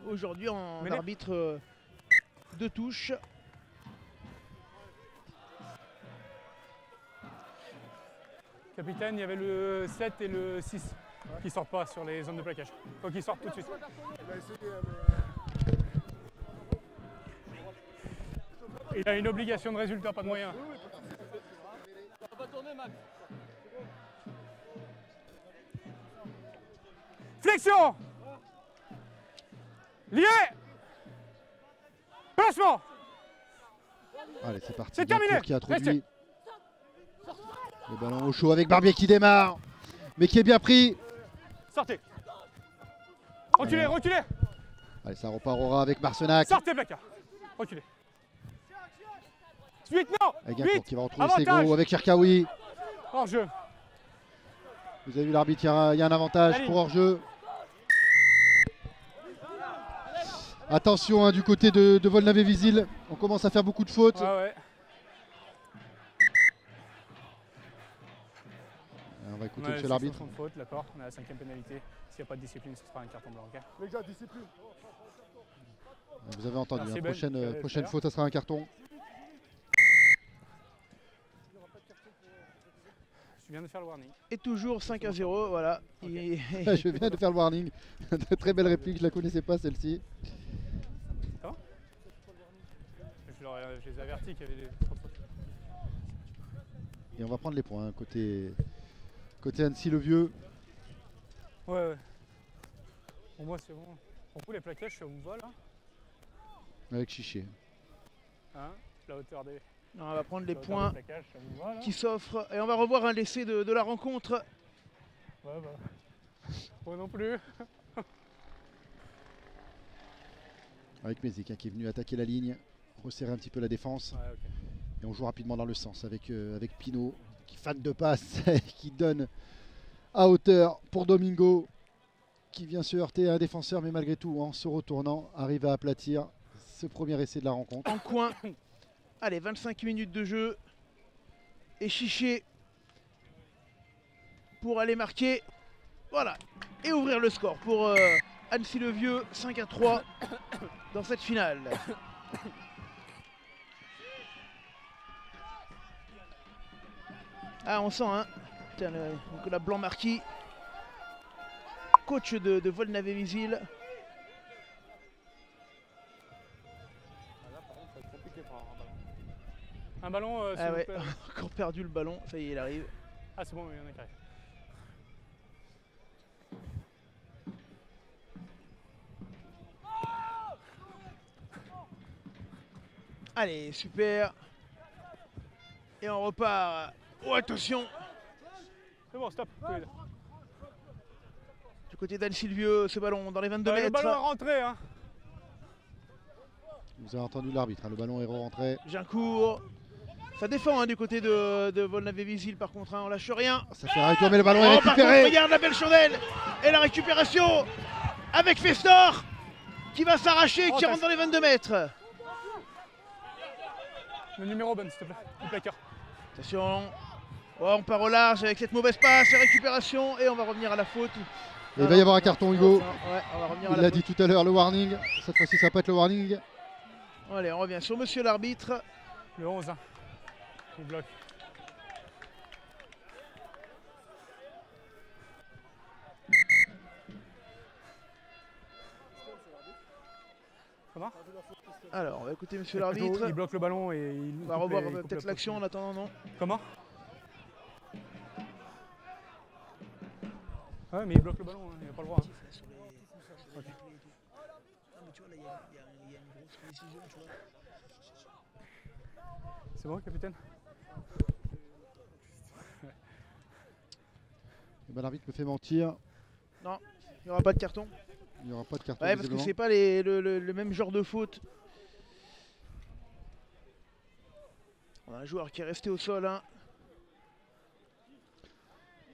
aujourd'hui en Mêlée. arbitre de touche. Capitaine, il y avait le 7 et le 6 qui sortent pas sur les zones de plaquage. Faut qu'ils sortent tout de suite. Il a essayé, Il a une obligation de résultat, pas de moyens. Flexion. Lié. Placement. Allez, c'est parti. C'est terminé. Guincourt qui introduit. Restez. Le ballon au chaud avec Barbier qui démarre. Mais qui est bien pris. Sortez. Reculez. Allez, ça repartira avec Marcenac. Sortez, placard. Reculez. 8, non. Avec Guincourt 8. qui va retrouver Avantage. ses gros avec Cherkaoui. Hors jeu. Vous avez vu l'arbitre, il y a un avantage Allez. pour hors-jeu. Attention du côté de Volnavé-Visil. On commence à faire beaucoup de fautes. Ouais. On va écouter Ouais, monsieur c'est l'arbitre. sans faute, d'accord. On a la 5e pénalité. S'il n'y a pas de discipline, ce sera un carton blanc. Ok. les gars, discipline. Vous avez entendu, Merci, hein, Ben. prochaine Tout à l'heure. faute, ça sera un carton. Je viens de faire le warning. Et toujours 5-0, voilà. Je viens de faire le warning. Très belle réplique, je la connaissais pas celle-ci. Je les ai avertis qu'il y avait des trop de fautes. Et on va prendre les points, hein, côté Annecy-le-Vieux. Ouais. Pour moi, c'est bon. Pour vous, les plaquages, ça vous va là Avec Chiché. Hein. La hauteur des, On va prendre les la hauteur points des plaquages, ça vous va là qui s'offrent et on va revoir un l'essai de la rencontre. Ouais, moi non plus. Avec Mézic, hein, qui est venu attaquer la ligne, resserrer un petit peu la défense. Ouais, ok. Et on joue rapidement dans le sens avec Pinot, qui fan de passe, qui donne à hauteur pour Domingo, qui vient se heurter à un défenseur, mais malgré tout, en se retournant, arrive à aplatir ce premier essai de la rencontre. En coin. Allez, 25 minutes de jeu. Et Chiché pour aller marquer. Voilà. Et ouvrir le score pour Annecy-le-Vieux, 5-3 dans cette finale. Ah, on sent, hein. Putain, Nicolas Blanc-Marquis, coach de Volnavé-Visil. Là, par contre, ça va être compliqué pour avoir un ballon. Un ballon, s'il Ah vous ouais, plaît. encore perdu le ballon. Ça y est, il arrive. Ah, c'est bon, il y en a qui arrivent. Allez, super. Et on repart. Oh, attention. C'est bon, stop. tous les deux. Du côté d'Annecy-le-Vieux, ce ballon dans les 22 Le mètres. ballon est rentré, hein. Vous avez entendu l'arbitre, hein, le ballon est rentré. Gincourt. Ça défend, hein, du côté de Volnavé-Visil par contre, hein, on lâche rien. Ça fait un retour, mais le ballon est Oh, par contre, récupéré. regarde la belle chandelle. Et la récupération avec Festor qui va s'arracher et Oh, qui t'as- rentre dans les 22 mètres. Le numéro, Ben, s'il te plaît. Le placard. Attention. Oh, on part au large avec cette mauvaise passe, récupération et on va revenir à la faute. Et il va y avoir un carton, Hugo. Ouais, on va revenir à Il la l'a faute. dit tout à l'heure, le warning. Cette fois-ci, ça va pas être le warning. Allez, on revient sur monsieur l'arbitre. Le 11, hein. Il bloque. Comment Alors, on va écouter monsieur Plutôt, l'arbitre. il bloque le ballon et il. On va revoir peut-être l'action en attendant, non? Comment? Ouais, mais il bloque le ballon, hein, il n'a pas le droit. Hein. C'est bon, capitaine? L'arbitre me fait mentir. Non, il n'y aura pas de carton. Il n'y aura pas de carton. Ouais, parce que c'est pas le même genre de faute. On a un joueur qui est resté au sol. Hein.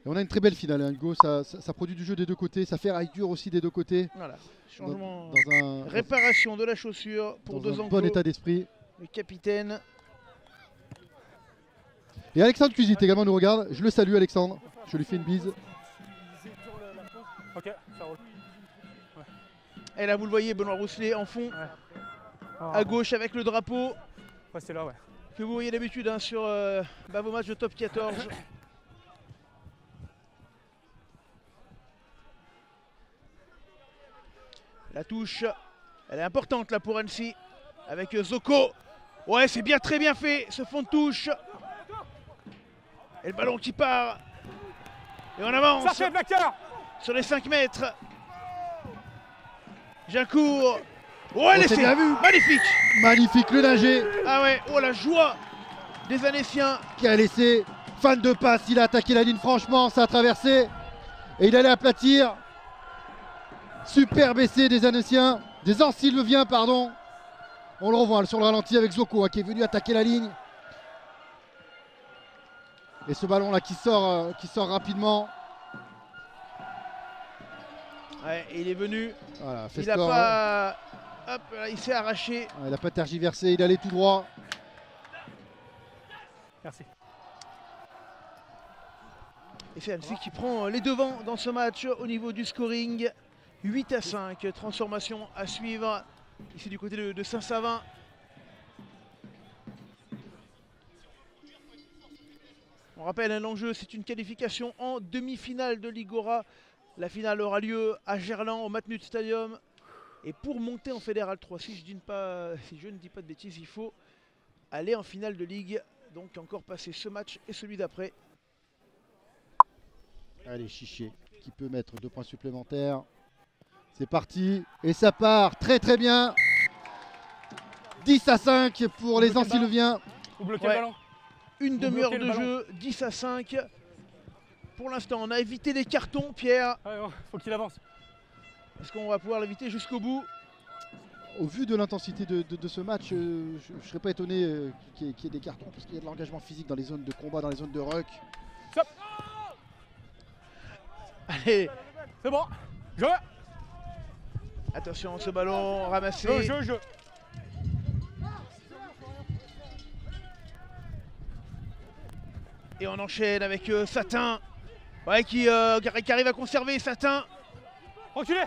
Et on a une très belle finale, hein, Hugo. Ça produit du jeu des deux côtés. Ça fait rail dur aussi des deux côtés. Voilà, changement. Dans un, Réparation de la chaussure pour dans deux un enclos. bon état d'esprit. Le capitaine. Et Alexandre Cuisite également nous regarde. Je le salue, Alexandre. Je lui fais une bise. Ok, ça roule. Et là, vous le voyez, Benoît Rousselet en fond, à gauche avec le drapeau. Ouais, c'est là, ouais. Que vous voyez d'habitude hein, sur vos matchs de top 14. La touche, elle est importante là pour Annecy. Avec Zoko. Ouais, c'est bien, très bien fait, ce fond de touche. Et le ballon qui part. Et on avance sur les 5 mètres. Gincourt. Ouais, laissez, bien vu. magnifique. Magnifique le nager Ah ouais, oh la joie des Annéciens. qui a laissé. Fan de passe, il a attaqué la ligne franchement, ça a traversé. Et il allait aplatir. Superbe essai des Annéciens. Des Ancylveviens, pardon. On le revoit sur le ralenti avec Zoko hein, qui est venu attaquer la ligne. Et ce ballon là qui sort rapidement. Ouais, et il est venu. Voilà, Il a pas. Hop, là, il s'est arraché. Il n'a pas tergiversé, il allait tout droit. Merci. Et c'est Annecy qui prend les devants dans ce match au niveau du scoring. 8-5, transformation à suivre ici du côté de Saint-Savin. On rappelle hein, l'enjeu, c'est une qualification en demi-finale de Ligora. La finale aura lieu à Gerland au Matmut Stadium. Et pour monter en Fédéral 3, si je ne dis pas de bêtises, il faut aller en finale de Ligue. Donc encore passer ce match et celui d'après. Allez, Chiché qui peut mettre 2 points supplémentaires. C'est parti et ça part très très bien. 10-5 pour les Ancylveviens. Vous bloquez Ouais. le ballon. Une demi-heure bloquez de le jeu, 10-5. Pour l'instant, on a évité les cartons, Pierre. Ouais, ouais, faut qu'il avance. Est-ce qu'on va pouvoir l'éviter jusqu'au bout? Au vu de l'intensité de ce match, je ne serais pas étonné qu'il y ait des cartons parce qu'il y a de l'engagement physique dans les zones de combat, dans les zones de ruck. Stop. Allez, C'est bon. Je. attention, ce ballon ramassé. Je. Et on enchaîne avec Satin. Ouais, qui arrive à conserver Satin. Reculez.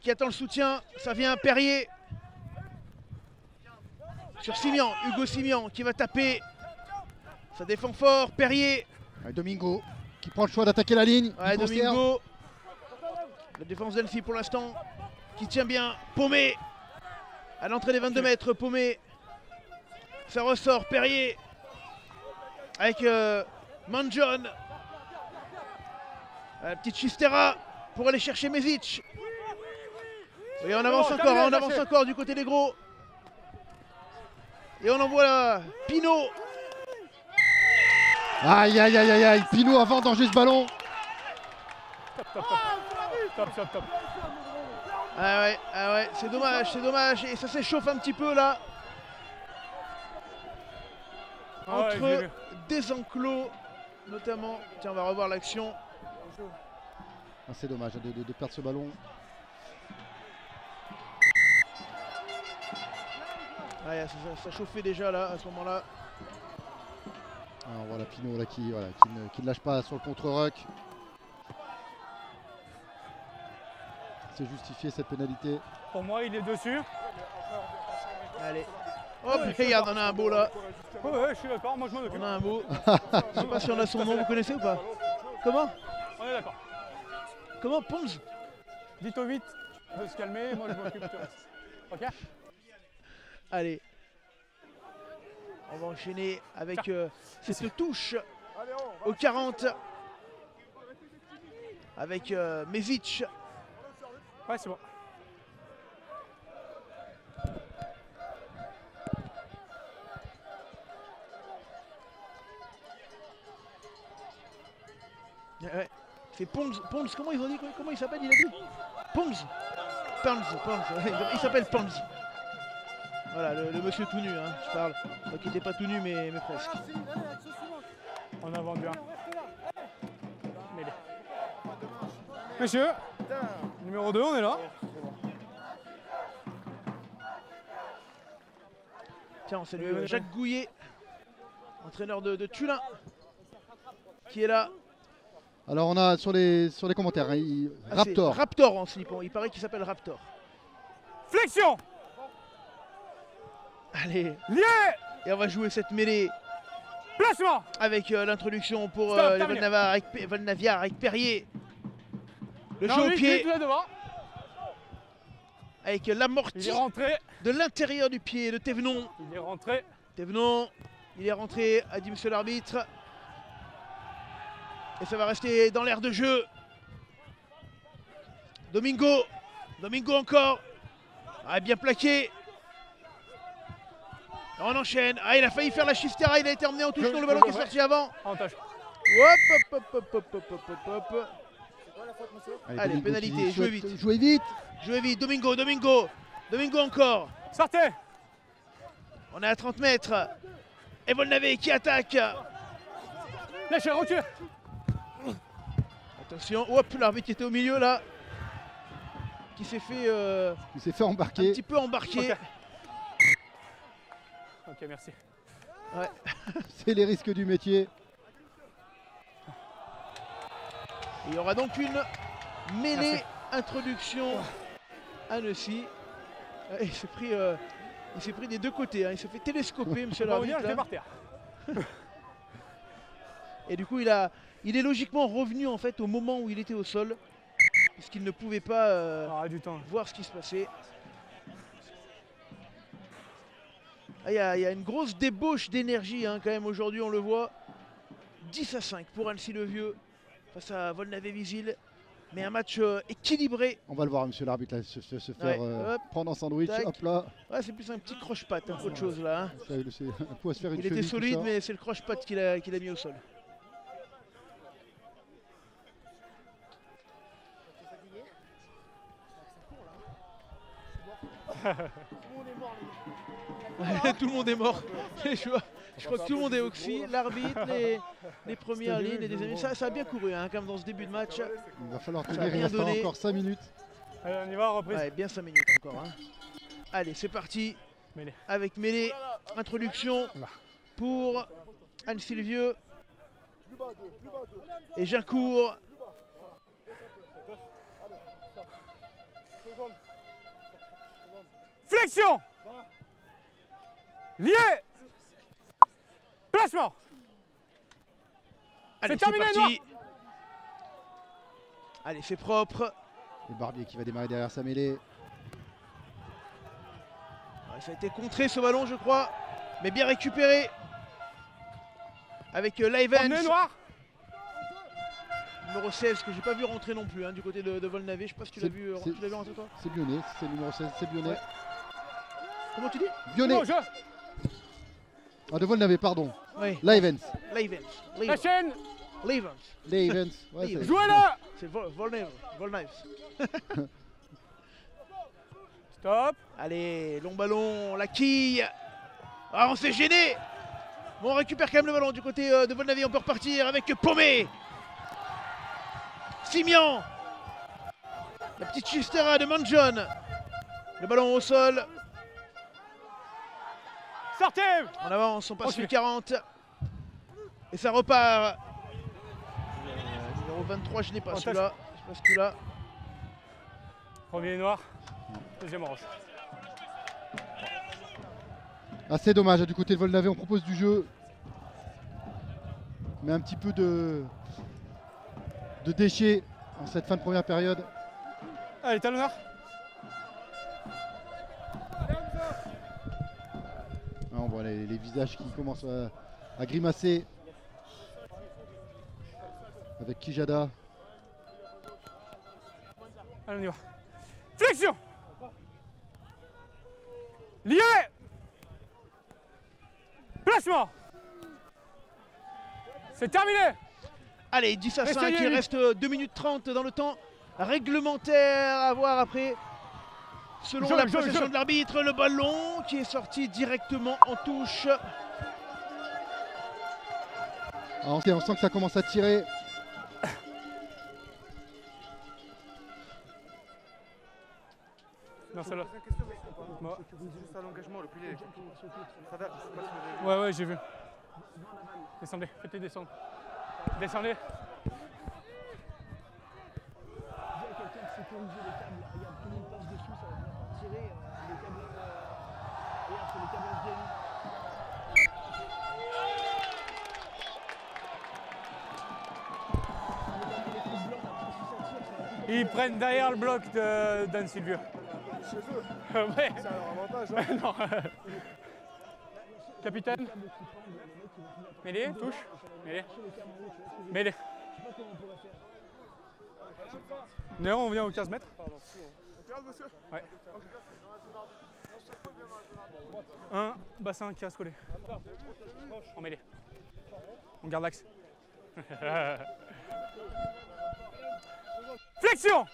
Qui attend le soutien. Ça vient Perrier. Sur Simian, Hugo Simian qui va taper. Ça défend fort, Perrier. Ouais, Domingo qui prend le choix d'attaquer la ligne. Ouais, il conserve. Domingo. La défense d'Annecy pour l'instant qui tient bien. Paumé. À l'entrée des 22 mètres, Paumé. Ça ressort, Perrier. Avec Manjon. La petite Chistera pour aller chercher Mesic. Et on avance encore, hein, on avance encore du côté des gros. Et on envoie là, Pinot. Aïe aïe aïe aïe aïe, Pinot a vendangé ce ballon. Top. Ah ouais, c'est dommage. Et ça s'échauffe un petit peu là. Ah ouais, je l'ai Entre vu. des enclos, notamment. Tiens, on va revoir l'action. Ah, c'est dommage de perdre ce ballon. Ouais, ça chauffait déjà là, à ce moment-là. Alors voilà Pinot là, qui ne lâche pas sur le contre-ruck. C'est justifié cette pénalité. Pour moi, il est dessus. Allez. Hop, regarde, on a un beau là. Ouais, je suis d'accord. Moi, je m'en occupe. On a un beau. Je sais pas si on a son nom, vous connaissez ou pas? Comment? On est d'accord. Comment? Ponz? Dites au 8 de se calmer. Moi, je m'occupe du reste. Ok. Allez. On va enchaîner avec cette touche au 40. Avec Mesic. Ouais, c'est bon. Ouais. C'est Pons, comment ils ont dit, comment il s'appelle, il a dit Pons. Il s'appelle Pons. Voilà, le monsieur tout nu, hein, je parle. Enfin, qui n'était pas tout nu, mais presque. On a vendu un. Mêlée. Messieurs, numéro 2, on est là. Tiens, on salue Jacques Gouillet, entraîneur de Tulin, qui est là. Alors on a sur les commentaires, hein, Raptor. Raptor en slip, il paraît qu'il s'appelle Raptor. Flexion. Allez. Lié. Et on va jouer cette mêlée. Placement. Avec l'introduction pour Stop, les Valnaviar avec Perrier. Le jeu au pied. Avec l'amorti de l'intérieur du pied de Thévenon. Il est rentré. Thévenon, il est rentré, a dit monsieur l'arbitre. Et ça va rester dans l'air de jeu. Domingo encore. Ah, bien plaqué. On enchaîne. Ah, il a failli faire la chistera, il a été emmené en touche sur le ballon qui est sorti avant. Hop. Allez, pénalité, jouez vite. Jouez vite. Jouez vite, Domingo encore. Sortez. On est à 30 mètres. Et Volnave qui attaque. Lâchez, recule. Attention, hop, l'arbitre qui était au milieu là. Qui s'est fait embarquer. Un petit peu embarquer. Ok, merci. Ouais. C'est les risques du métier. Et il y aura donc une mêlée introduction à Nessy. Il s'est pris des deux côtés, hein. Il s'est fait télescoper, monsieur l'arbitre. J'étais par terre. Et du coup, il est logiquement revenu en fait au moment où il était au sol, puisqu'il ne pouvait pas voir ce qui se passait. Il y a une grosse débauche d'énergie, hein, quand même aujourd'hui, on le voit. 10-5 pour Annecy-le-Vieux face à Volnave-Visil. Mais un match équilibré. On va le voir, monsieur l'arbitre, se faire prendre un sandwich. Tac. Hop là. Ouais, c'est plus un petit croche-patte, autre chose là. Hein. Se faire une il était cheville, solide, mais c'est le croche-patte qu'il a mis au sol. Tout le monde est mort. Je crois que tout le monde est oxy. L'arbitre, les premières lignes, les deuxièmes. Ça a bien couru, hein, quand même, dans ce début de match. Il va falloir tenir, il restera encore 5 minutes. Allez, on y va, reprise. Ouais, bien 5 minutes encore. Hein. Allez, c'est parti. Mêlée. Avec mêlée, introduction pour Annecy-le-Vieux et Gincourt. Flexion. Lié. Placement. Allez, c'est terminé, parti. Allez, c'est propre. Et Barbier qui va démarrer derrière sa mêlée. Ouais, ça a été contré ce ballon, je crois, mais bien récupéré. Avec Livens. Noir. Numéro 16 que j'ai pas vu rentrer non plus, hein, du côté de Volnave. Je sais pas si tu l'as vu rentrer toi. C'est Bionnet, c'est le numéro 16, c'est Bionnet. Ouais. Comment tu dis? Bionnet. Ah, de Volnave, pardon. Oui. Livens. La chaîne. Livens. Ouais, jouez là. C'est Volnave. Stop. Allez, long ballon, la quille. Ah, on s'est gêné. Bon, on récupère quand même le ballon du côté de Volnave. On peut repartir avec Paumé. Simian. La petite chistera de Manjon. Le ballon au sol. Sortez. En avance, on passe le 40. Et ça repart. Numéro 23, je n'ai pas celui-là. Je passe celui-là. Premier noir. Deuxième orange. Assez dommage, du côté de Volnave, on propose du jeu. Mais un petit peu de déchets en cette fin de première période. Allez, talonneur. on voit les visages qui commencent à grimacer avec Kijada. Allez, on y va. Flexion. Lié. Placement. C'est terminé. Allez, 10 à 5, Essayez, il lui. reste 2 minutes 30 dans le temps réglementaire à voir après. Selon la possession de l'arbitre, le ballon qui est sorti directement en touche. Alors, on sent que ça commence à tirer. Non, celle-là. Moi. Juste à l'engagement, le pilier. Ouais, j'ai vu. Descendez, faites-les descendre. Descendez. Ils prennent derrière le bloc d'Anne Silvio. Chez eux, Ouais. c'est leur avantage. Hein. Non. Capitaine. Mêlée, touche. Mêlée. Mêlée. Néon, on vient aux 15 mètres. Ouais. 1, bassin, 15 collé. En mêlée. On garde l'axe. Flexion.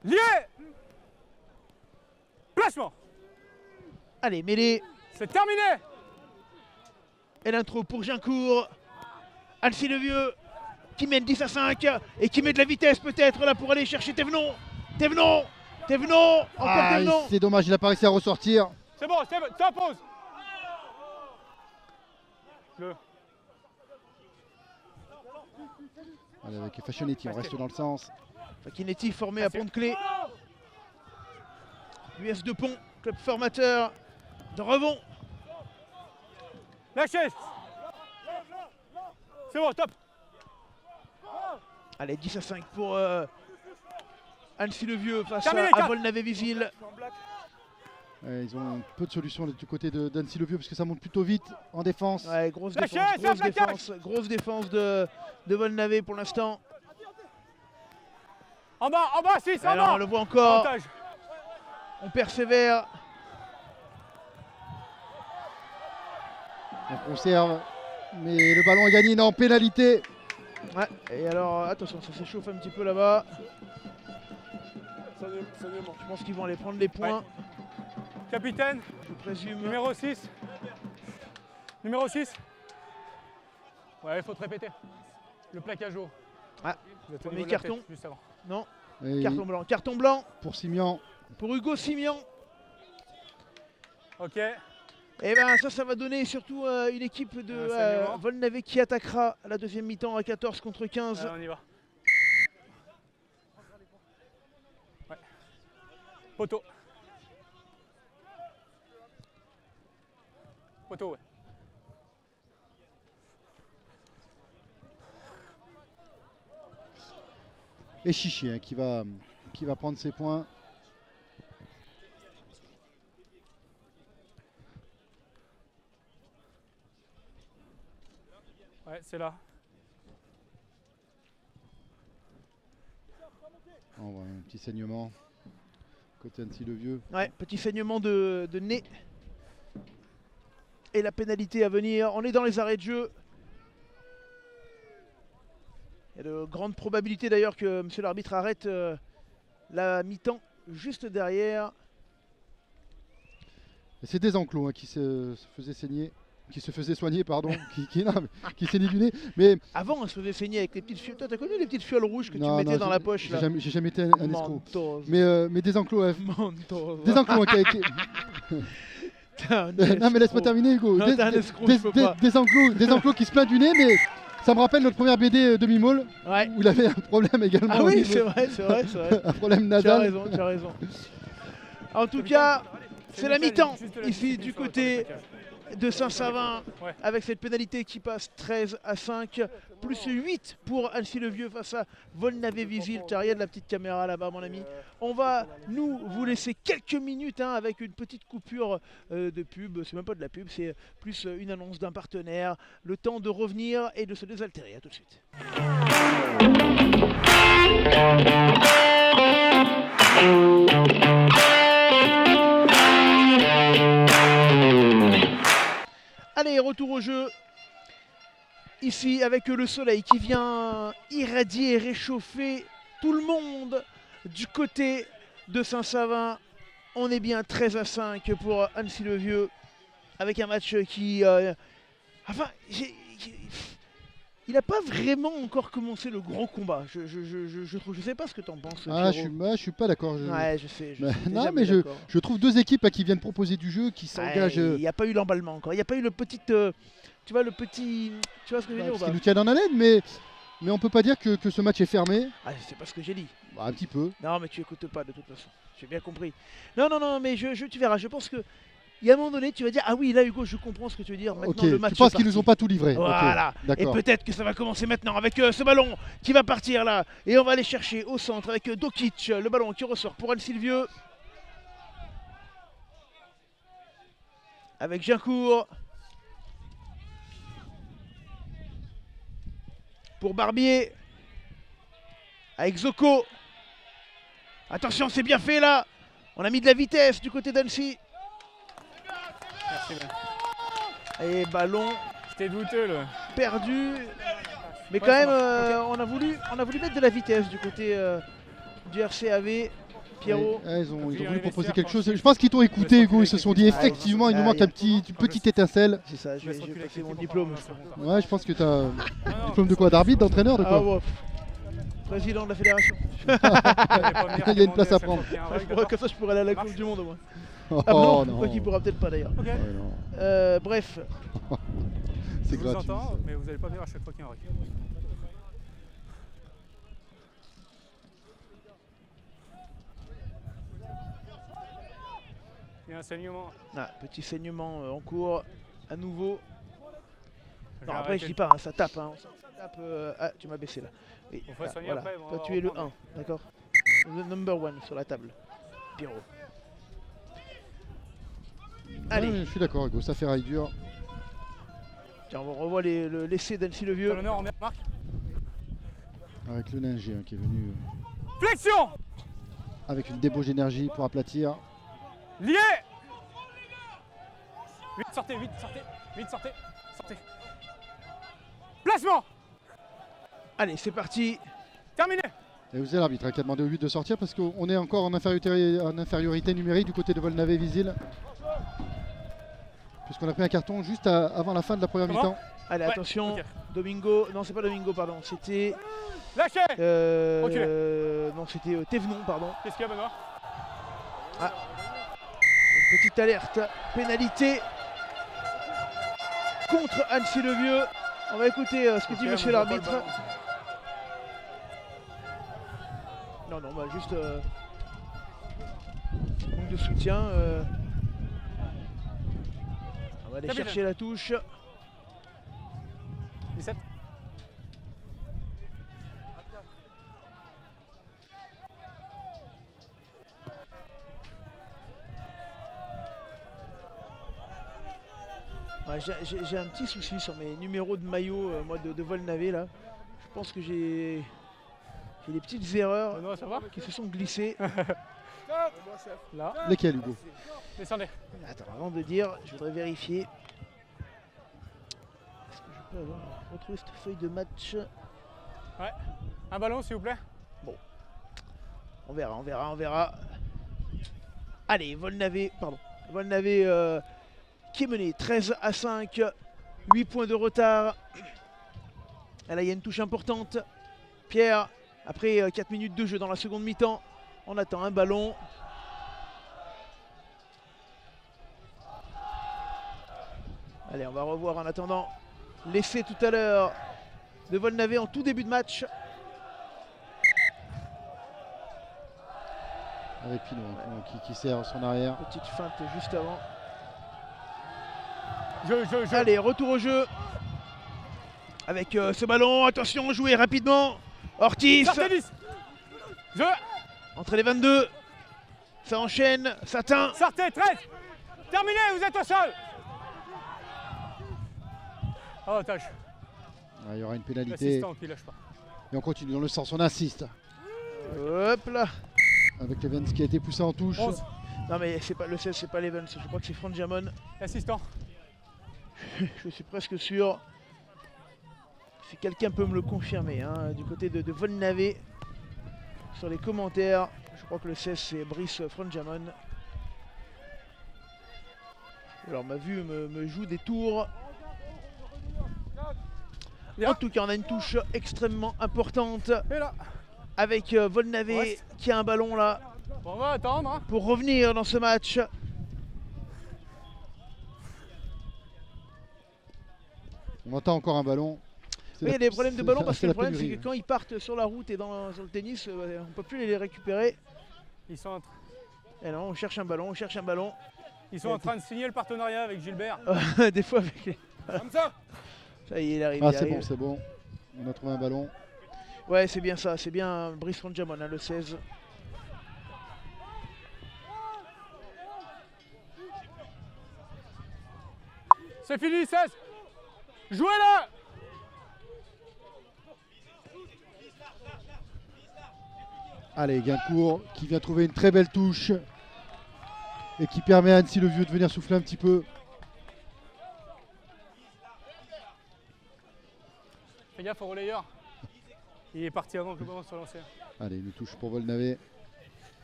Lié. Placement. Allez, mêlée. C'est terminé. Et l'intro pour Gincourt. Annecy le Vieux qui mène 10 à 5 et qui met de la vitesse peut-être là pour aller chercher Thévenon. Thévenon. Encore Thévenon. C'est dommage, il n'a pas réussi à ressortir. C'est bon, stop, pause. Allez, avec Fashionetti, on reste dans le sens. Facchinetti formé à Pont-de-Clé. l'US de Pont, club formateur de Revon. Lâchez. C'est bon, top. Allez, 10 à 5 pour Annecy le Vieux face Terminé, à Volnavez-Visil. Ils ont peu de solutions du côté d'Annecy le Vieux parce que ça monte plutôt vite en défense. Ouais, grosse Lâchez, grosse défense de Volnavé pour l'instant. En bas, 6, en Alors bas. on le voit encore, Avantage. on persévère. On conserve, mais le ballon est gagné, non, pénalité. Ouais, et alors attention, ça s'échauffe un petit peu là-bas. Je pense qu'ils vont aller prendre les points, Ouais. Capitaine, je présume. numéro 6. Numéro 6. Ouais, il faut te répéter. Le plaquage haut. Ah, Vous êtes au premier niveau de la carton. tête, juste avant. Non, Et carton blanc. Carton blanc pour Simian. pour Hugo Simian. Ok. Et ben ça va donner surtout une équipe de saignement. Volnavé qui attaquera à la deuxième mi-temps à 14 contre 15. Allez, on y va. Ouais. Poteau. Poteau, ouais. Et Chichi hein, qui va prendre ses points. Ouais, c'est là. On voit un petit saignement côté Annecy le Vieux. Ouais, petit saignement de nez. Et la pénalité à venir. On est dans les arrêts de jeu. Il y a de grandes probabilités d'ailleurs que monsieur l'arbitre arrête la mi-temps juste derrière. Et c'est des enclos hein, qui se faisaient saigner. Qui se faisait soigner, pardon, qui saignait du nez. Mais Avant, on se faisait saigner avec les petites fioles. Toi, t'as connu les petites fioles rouges que tu non, mettais non, dans la poche là? j'ai jamais été un escroc. Mentos. Mais des enclos, Mentos. des enclos hein, T'es un non mais laisse-moi escroc. terminer Hugo. Non, t'es un escroc, je peux pas. Des enclos qui se plaignent du nez, mais ça me rappelle notre première BD demi-molle Ouais. où il avait un problème également. Ah au oui, niveau- c'est vrai. un problème Tu as nasal. raison. En tout cas, c'est la mi-temps ici du côté de Saint-Savin Ouais. avec cette pénalité qui passe 13-5, plus 8 pour Annecy-le-Vieux face à Volnavé-Visil. Tu as rien de la petite caméra là-bas, mon ami. On va nous vous laisser quelques minutes hein, avec une petite coupure de pub. C'est même pas de la pub, c'est plus une annonce d'un partenaire. Le temps de revenir et de se désaltérer. À tout de suite. Allez, retour au jeu. Ici, avec le soleil qui vient irradier et réchauffer tout le monde du côté de Saint-Savin. On est bien 13-5 pour Annecy-le-Vieux. Avec un match qui... enfin, il n'a pas vraiment encore commencé le gros combat. Je sais pas ce que tu en penses. Ah, Pierrot. je suis pas d'accord. Ouais, je sais. Non, mais je trouve deux équipes là, qui viennent proposer du jeu, qui s'engagent. Il n'y a pas eu l'emballement encore. Il n'y a pas eu le petit. Tu vois, le petit. Tu vois ce que je veux dire ou Parce pas? qu'ils nous tiennent en haleine, mais on peut pas dire que ce match est fermé. Ah, c'est pas ce que j'ai dit. Bah, un petit peu. Non, mais tu écoutes pas de toute façon. J'ai bien compris. Non, mais tu verras. Je pense que. Il y a un moment donné, tu vas dire ah oui, là Hugo, je comprends ce que tu veux dire. Maintenant, Ok, le match tu penses est qu'ils nous ont pas tout livré. Voilà. Ok, Et d'accord. peut-être que ça va commencer maintenant avec ce ballon qui va partir là. Et on va aller chercher au centre avec Dokic. Le ballon qui ressort pour Annecy-le-Vieux. Avec Gincourt. Pour Barbier. Avec Zoko. Attention, c'est bien fait là. On a mis de la vitesse du côté d'Annecy. Merci, Ben. Et ballon C'était douteux, là. perdu. Mais Ouais, quand même, ça on a voulu mettre de la vitesse du côté du RCAV. Pierrot. Ils ont Puis, voulu proposer vestiaire, quelque quand chose. je- Je pense qu'ils t'ont écouté, laisse Hugo. Ils se sont dit reculer. effectivement, il nous Ah, manque il y a- une petite étincelle. C'est ça, je Je laisse vais reculer passer avec mon l'équipe, diplôme. on parle un second. Ouais, je pense que t'as Non, un non, diplôme de quoi? D'arbitre, d'entraîneur, de Ah quoi? ouais. Président de la fédération. Il y a une place à prendre. Comme ça, je pourrais aller à la Coupe du Monde au moins. Oh Ah bon, non. quoi qu'il pourra peut-être pas d'ailleurs. Ok. Ouais, non. Bref, C'est Je vous gratuit. entends, mais vous n'allez pas venir à chaque fois qu'il y a un rec. Il y a un saignement. petit saignement en cours à nouveau. Je Non, vais après, je arrêter dis le- pas, hein, ça tape. Hein. Ça tape ah, tu m'as baissé là. Oui, On fera soigner après, on Toi, va tu es le reprendre. 1, d'accord? Le number 1 sur la table. Pierrot. Allez, Ouais, je suis d'accord, Hugo. Ça fait rail dur. tiens, on revoit l'essai d'Annecy-le-Vieux. Sur l'honneur, on met Marc. Avec le Ninger qui est venu Flexion. avec une débauche d'énergie pour aplatir. Lié. Vite, sortez, vite, sortez. Vite, sortez. Sortez. Placement. Allez, c'est parti. Terminé. Et vous avez l'arbitre qui a demandé au 8 de sortir parce qu'on est encore en infériorité numérique du côté de Volnavé-Visil. Puisqu'on a pris un carton juste avant la fin de la première Comment mi-temps. Allez, Ouais, attention. ok. Domingo. Non, c'est pas Domingo, pardon. C'était. Lâchez. Non, c'était Thévenon, pardon. Qu'est-ce qu'il y a, Benoît? Une petite alerte. Pénalité contre Annecy-le-Vieux. On va écouter ce que dit Ok, monsieur on voit pas le l'arbitre. ballon. Non, bah juste manque de soutien. On va aller Capitaine. chercher la touche. 17. Ouais, j'ai un petit souci sur mes numéros de maillot moi de Volnavé là. Je pense que j'ai des petites erreurs Benoît, ça va? qui se sont glissées. Là. Lesquels, Hugo? Descendez. Attends, avant de dire, je voudrais vérifier. Est-ce que je peux retrouver cette feuille de match? Un ballon, s'il vous plaît. On verra. Allez, Volnavé qui est mené 13-5, 8 points de retard. Et là, il y a une touche importante. Pierre, après 4 minutes de jeu dans la seconde mi-temps, on attend un ballon. Allez, on va revoir en attendant l'essai tout à l'heure de Volnavé en tout début de match. Avec Pinot qui sert son arrière. Petite feinte juste avant. Allez, retour au jeu. Avec ce ballon, attention, joué rapidement. Ortiz. Sortez 10. Jeu. Entre les 22. Ça enchaîne, ça teint. Sortez 13. Terminé, vous êtes au sol. Oh, tâche. Ah, il y aura une pénalité. L'assistant qui lâche pas. Et on continue dans le sens, on insiste. Hop là. Avec Evans qui a été poussé en touche. 11. Non mais c'est pas le 16, c'est pas l'Evans, je crois que c'est Franck Jamon. Assistant. Je suis presque sûr. Si quelqu'un peut me le confirmer, hein, du côté de Volnavé, sur les commentaires, je crois que le 16 c'est Brice Franjamon. Alors ma vue me joue des tours. En tout cas, on a une touche extrêmement importante Et là. avec Volnavé qui a un ballon là Bon, on va attendre. Hein. pour revenir dans ce match. On entend encore un ballon. Oui, il y a des problèmes de ballon parce que le problème c'est pénurie. que quand ils partent sur la route et sur le tennis, on ne peut plus les récupérer. Ils sont en, Et non, on cherche un ballon, ils sont en train de signer le partenariat avec Gilbert. Des fois avec les... Comme ça. Ça y est, il arrive. Ah, il c'est arrive. bon, c'est bon. On a trouvé un ballon. Ouais, c'est bien ça, c'est bien Brice Franjamon, hein, le 16. C'est fini, 16. Jouez-le. Allez, Guincourt qui vient trouver une très belle touche. Et qui permet à Annecy le Vieux de venir souffler un petit peu. Fais gaffe au relayeur. Il est parti avant que le ballon soit lancé. Allez, une touche pour Volnavé.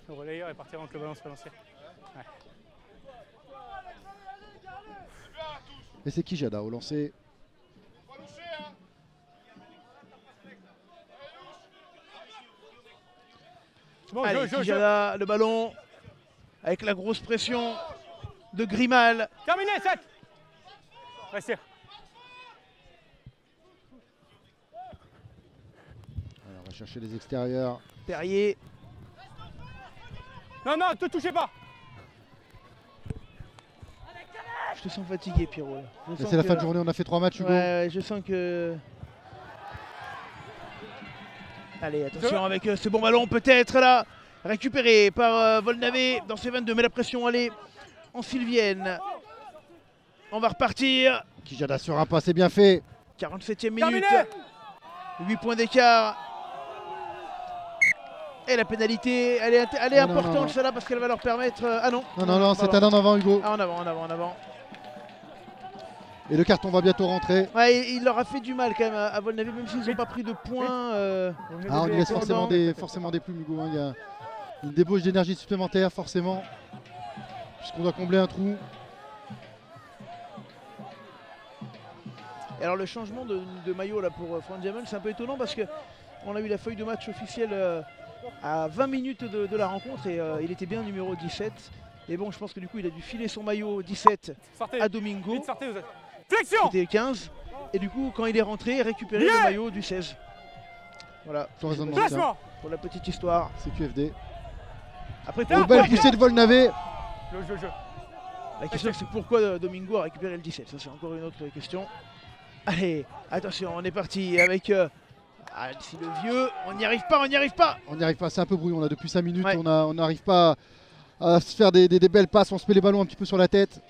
Le relayeur est parti avant que le ballon soit lancé. Ouais. Et c'est Kijada au lancer. Bon, Allez, Kijada, le ballon, avec la grosse pression de Grimal. Terminé, 7. Restez. Alors, on va chercher les extérieurs. Perrier, Non, non, ne touchez pas. je te sens fatigué, Pierrot. Je sens C'est la que- fin de journée, on a fait 3 matchs, Hugo. Ouais, je sens que... Allez, attention avec ce bon ballon, peut-être là, récupéré par Volnavé dans ses 22, mais la pression, allez, en sylvienne. On va repartir, Kijada sur un pas, c'est bien fait. 47e minute, Terminé. 8 points d'écart. Et la pénalité, elle est Non, non, importante non. celle-là parce qu'elle va leur permettre... ah non, Non, c'est pardon. un en avant, Hugo. Ah, en avant, en avant, en avant. Et le carton va bientôt rentrer. Ouais, il leur a fait du mal quand même à Volnavé, même s'ils n'ont pas pris de points. Ah, on y laisse Pardon. forcément des plumes, Hugo. Hein. Il y a une débauche d'énergie supplémentaire, forcément. Puisqu'on doit combler un trou. Et alors le changement de maillot là pour Franck Jamon, c'est un peu étonnant parce qu'on a eu la feuille de match officielle à 20 minutes de la rencontre et il était bien numéro 17. Et bon, je pense que du coup il a dû filer son maillot 17 Sortez. à Domingo, Vite, sortez, vous êtes. Flexion. c'était le 15. Et du coup quand il est rentré, récupéré Bien. le maillot du 16. Voilà, Sans raisonnement de ça. Placement. pour la petite histoire. C'est QFD. Après, Ah, Une belle poussée de Volnavé. Je. la question c'est pourquoi Domingo a récupéré le 17. Ça c'est encore une autre question. Allez, attention, on est parti avec Annecy le Vieux. On n'y arrive pas, on n'y arrive pas. On n'y arrive pas, c'est un peu brouillon là depuis 5 minutes. Ouais. On n'arrive pas à se faire des belles passes. On se met les ballons un petit peu sur la tête.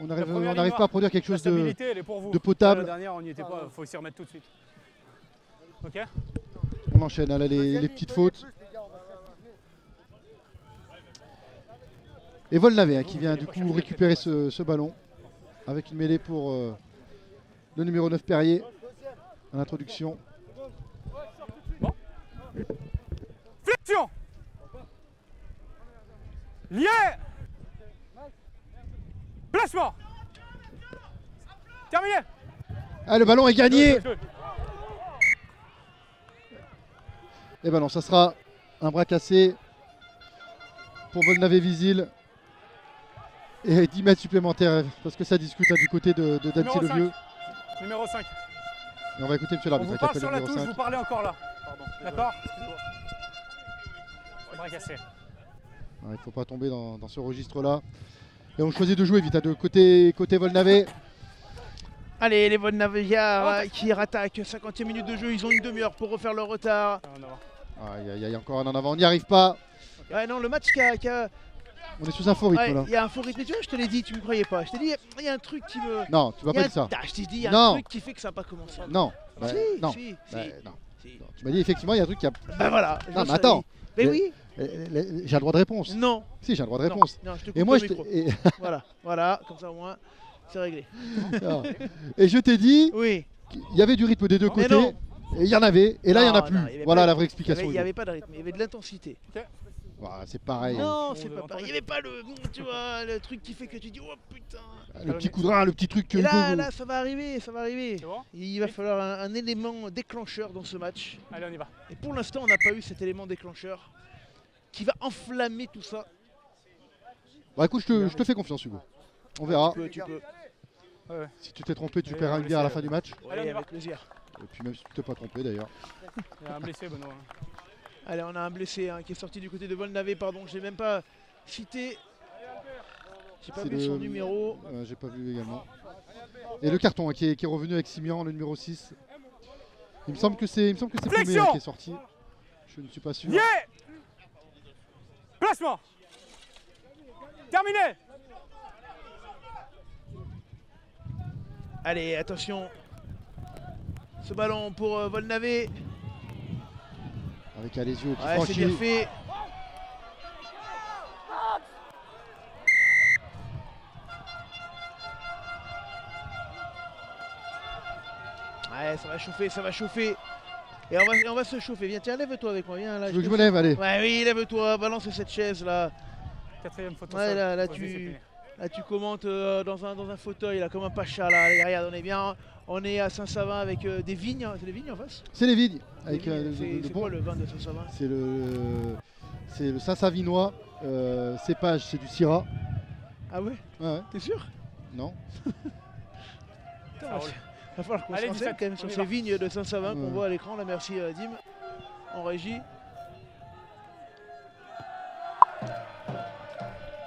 On première n'arrive ligne pas à produire quelque La chose de. stabilité, elle est pour vous. de potable. La dernière, on n'y était pas. Faut s'y remettre tout de suite. Ok. On enchaîne là, les petites fautes. Et Volnavé hein, qui vient du coup récupérer ce ballon avec une mêlée pour le numéro 9 Perrier à l'introduction. Flexion. Lié. Placement. Terminé. Ah, le ballon est gagné. Je. Et ben non, ça sera un bras cassé pour Volnavé Visil. Et 10 mètres supplémentaires parce que ça discute hein, du côté d'Annecy Numéro le 5. Vieux. Numéro 5. Et on va écouter monsieur On l'arbitre vous qui parle appelle sur le la numéro touche, 5. vous parlez encore là. D'accord. Bras cassé. Il ne faut pas tomber dans ce registre là. Et on choisit de jouer vite, hein, de côté Volnavé. Allez, les Volnaviards qui rattaquent. 50e minute de jeu, ils ont une demi-heure pour refaire leur retard. Aïe, aïe, encore un en avant, on n'y arrive pas. Ouais, non, le match qui a... On est sous un faux rythme Ouais, là. il y a un faux rythme. Tu vois, je te l'ai dit, tu me croyais pas. Je t'ai dit, il y a un truc qui me... Non, tu m'as pas dit ça. Je t'ai dit, il y a Non. un truc qui fait que ça n'a pas commencé. Non. Bah, Si, non. si, Bah, si. non. Si. Non. Tu m'as dit effectivement il y a un truc qui a. Bah voilà. Non mais attends. Mais Le- oui. J'ai un droit de réponse. Non. Si j'ai un droit de réponse. Non, je te coupe Et moi le je micro. te- Voilà, comme ça au moins, c'est réglé. Non. Et je t'ai dit Oui. qu'il y avait du rythme des deux Mais côtés. non. Et il y en avait. Et là il y en a Non, plus. non, il y avait Voilà pas- la vraie Il explication. n'y avait pas de rythme, il y avait de l'intensité. Voilà, c'est pareil. Non, On c'est doit pas pareil. Il n'y avait pas le, tu vois, le truc qui fait que tu dis, oh putain. Le petit coup de rein, le petit truc que Et là, Hugo- là, ça va arriver, ça va arriver. C'est bon? Il va falloir un élément déclencheur dans ce match. Allez, on y va. Et pour l'instant, on n'a pas eu cet élément déclencheur qui va enflammer tout ça. Bah écoute, je te fais confiance Hugo. On verra. Tu peux. Si tu t'es trompé, tu Allez, paieras on une va bière à la laisser, fin du match. Ouais, Allez, on y va. avec plaisir. Et puis même si tu t'es pas trompé d'ailleurs. Il y a un blessé, Benoît. Allez, on a un blessé hein, qui est sorti du côté de Volnavé, pardon, je l'ai même pas cité. J'ai pas C'est vu son numéro. J'ai pas vu également. Et le carton hein, qui est revenu avec Simian, le numéro 6. Il me semble que c'est Paumé Flexion qui est sorti. Je ne suis pas sûr. Yeah! Placement! Terminé! Allez, attention. Ce ballon pour Volnavé. Avec Alesio qui Ouais, c'est franchit. bien fait. Ouais, ça va chauffer, ça va chauffer. Et on va se chauffer. Viens, tiens, lève-toi avec moi. Viens, là, Tu veux que je me lève, allez. Ouais, oui, lève-toi. Balance cette chaise là. Quatrième photo. Ouais, sol. là, Vas-y, tu- c'est fini. Là, tu commentes dans un fauteuil, là, comme un pacha. Là. Allez, regarde, on est bien. On est à Saint-Savin avec des vignes. C'est des vignes en face. C'est les vignes. Avec Des vignes, le c'est bon. quoi le vin de Saint-Savin? C'est le Saint-Savinois. Cépage, c'est du Syrah. Ah ouais? Ouais, T'es sûr? non. Putain, Ça roule. va falloir qu'on se Allez, renseigne 17, quand même on sur y ces va. vignes de Saint-Savin qu'on Ouais. voit à l'écran. Là, merci Dim en régie.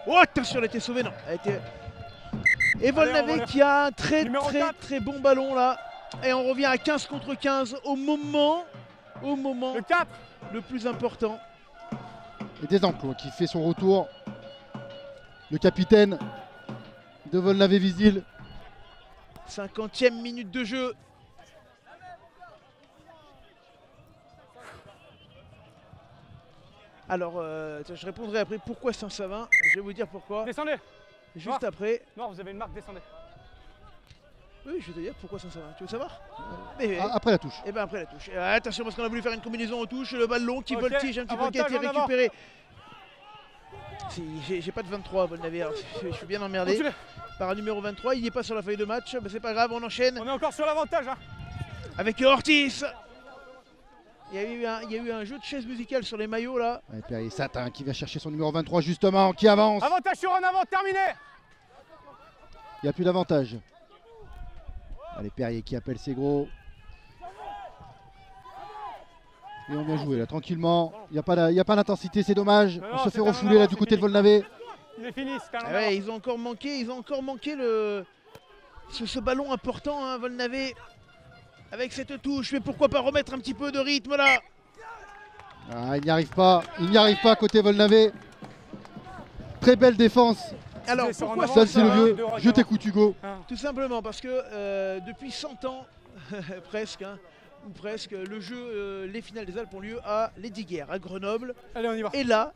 Oh, attention, elle a été sauvée, non. Elle a été... Et Volnavé Allez, qui a un très Numéro très 4. très bon ballon là. Et on revient à 15 contre 15 au moment Le 4! le plus important. Et Desanclos qui fait son retour. Le capitaine de Volnavé-Vizille. 50e minute de jeu. Alors, tiens, je répondrai après pourquoi Saint-Savin. Je vais vous dire pourquoi. Descendez! Juste Noir. après. Noir, vous avez une marque, descendez. Oui, je vais te dire pourquoi Saint-Savin. Tu veux savoir? Mais, Après la touche. et ben après la touche. Attention parce qu'on a voulu faire une combinaison aux touches. Le ballon qui Ok, voltige un petit peu, qui a été avantage en avant. récupéré. J'ai pas de 23 Volnavé, alors je suis bien emmerdé Continuez. par un numéro 23. Il n'est pas sur la feuille de match, mais c'est pas grave, on enchaîne On est encore sur l'avantage. Hein. avec Ortiz. Il y a eu un jeu de chaise musicale sur les maillots là. Allez, Perrier Satin qui va chercher son numéro 23 justement, qui avance. Avantage sur en avant, terminé! Il n'y a plus d'avantage. Allez, Perrier qui appelle ses gros. Et on vient jouer là, tranquillement. Il n'y a pas d'intensité, c'est dommage. Non, On se c'est fait terminé, refouler là non, du c'est côté de fini. Volnavé. Il est fini, c'est un Ah ouais, ils ont encore manqué ce ballon important, hein, Volnavé. Avec cette touche, mais pourquoi pas remettre un petit peu de rythme là. Ah, il n'y arrive pas côté Volnavé. Très belle défense. Alors sur pourquoi en avant, Saint ça va, Sylvieux, les deux je t'écoute Hugo. Tout simplement parce que depuis 100 ans, presque, hein, ou presque, le jeu, les finales des Alpes ont lieu à Lesdiguières, à Grenoble. Allez, on y va. Et là,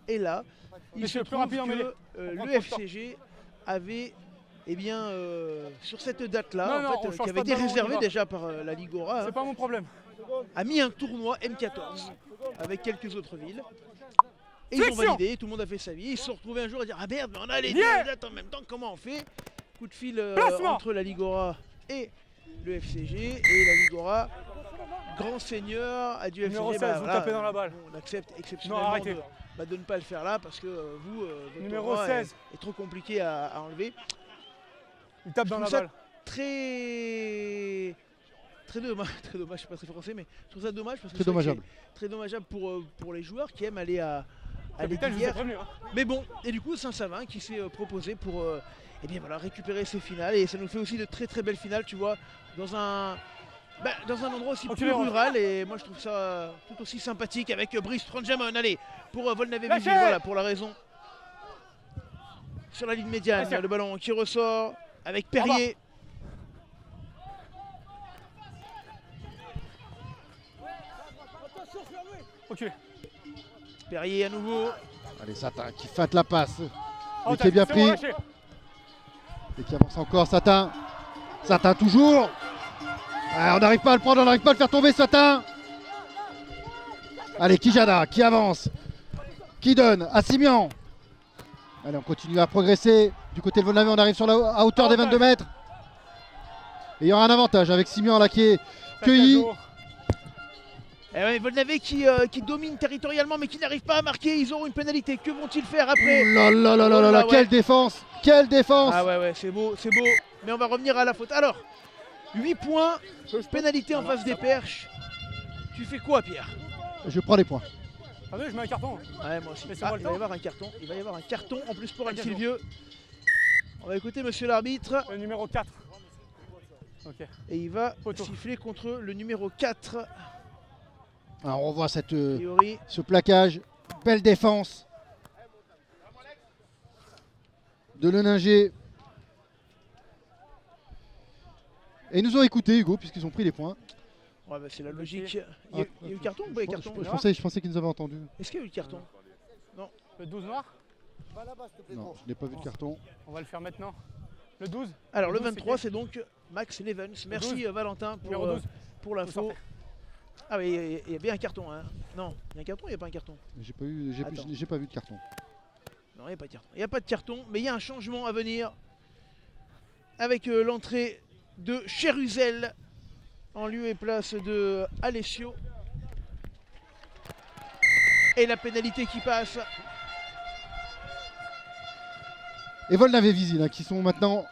il Messieurs, se plus trouve rapide en mêlée. que On prend le trop de temps. FCG avait, eh bien, sur cette date-là, Non, en on fait, change qui avait pas de été ballon, on y réservée va. déjà par la Ligora, C'est pas mon problème. a mis un tournoi M14 avec quelques autres villes. Et ils ont Flexion. validé, tout le monde a fait sa vie. Ils se sont retrouvés un jour à dire ah merde, mais on a les Yeah. deux dates en même temps, comment on fait? Coup de fil Placement. entre la Ligora et le FCG. Et la Ligora, grand seigneur, a du Numéro FCG. 16, vous tapez dans la balle. On accepte exceptionnellement Non, arrêtez. de ne pas le faire là parce que vous, votre Numéro tournoi 16. est trop compliqué à enlever. Il tape dans Je la trouve ça balle. Très dommage, très dommage, je suis pas très français, mais je trouve ça dommage parce que Très c'est vrai que dommageable. c'est très dommageable pour les joueurs qui aiment aller à Capitaine, je vous ai hier. prévenu. Hein. Mais bon, et du coup Saint-Savin qui s'est proposé pour eh bien, voilà, récupérer ses finales. Et ça nous fait aussi de très très belles finales, tu vois, dans un endroit aussi plus rural. Et moi je trouve ça tout aussi sympathique avec Brice Tranjamon. Allez, pour Volnavé-Vigile, voilà, pour la raison. Sur la ligne médiane, le ballon qui ressort avec Perrier. Ok. Perrier à nouveau. Allez, Satin qui feinte la passe. Mais qui est bien pris. Et qui avance encore, Satin. Satin toujours. Ah, on n'arrive pas à le prendre, on n'arrive pas à le faire tomber, Satin. Allez, Kijana qui avance. Qui donne à Simian. Allez, on continue à progresser. Du côté de Volnavé, on arrive sur à hauteur des 22 mètres. Et il y aura un avantage avec Simian là qui est cueilli. Et ouais, Volnavé qui domine territorialement mais qui n'arrive pas à marquer. Ils auront une pénalité. Que vont-ils faire après? Oh là là là là là là, ouais. quelle défense! Quelle défense! Ah ouais, c'est beau, c'est beau. Mais on va revenir à la faute. Alors, 8 points, pénalité en face des perches. Tu fais quoi, Pierre? Je prends les points. Ah oui, je mets un carton. Ouais, moi aussi. Ah, il va y avoir un carton. Il va y avoir un carton en plus pour Anne-Sylvieux. On va écouter monsieur l'arbitre. Le numéro 4. Ok. Et il va siffler contre le numéro 4. Alors on voit ce plaquage. Belle défense de Leninger. Et ils nous ont écouté, Hugo, puisqu'ils ont pris les points. Ouais, bah c'est la logique. Il y a eu le carton ou pas carton? Je pensais qu'ils nous avaient entendu. Est-ce qu'il y a eu le carton? Non. Le 12 noir? Non, je n'ai pas vu de carton. On va le faire maintenant. Le 12? Alors le 23 c'est donc Max Levens. Merci Valentin pour l'info. Ah oui, il y a bien un carton. Hein. Non, il y a un carton ou il n'y a pas un carton? J'ai pas vu de carton. Non, il n'y a pas de carton. Il n'y a pas de carton, mais il y a un changement à venir. Avec l'entrée de Cheruzel en lieu et place de Alessio. Et la pénalité qui passe. Et Volnavé-Vigile hein, qui sont maintenant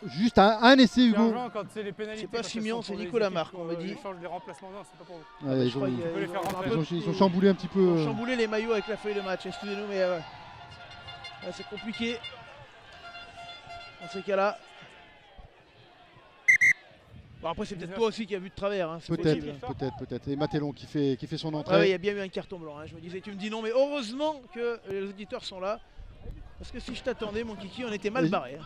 juste à un essai, Hugo. C'est pas Simian, c'est Nicolas Marc, on m'a dit. Les remplacements, non, c'est pas pour vous. Ouais, ils ont chamboulé un petit peu. Ils ont chamboulé les maillots avec la feuille de match, excusez-nous, mais c'est compliqué dans ces cas-là. Bon, après, c'est peut-être toi aussi qui as vu de travers. Hein, peut-être. Et Matellon qui fait son entrée. Ah oui, il y a bien eu un carton blanc. Hein. Je me disais, tu me dis non, mais heureusement que les auditeurs sont là. Parce que si je t'attendais, mon kiki, on était mal barré. Hein.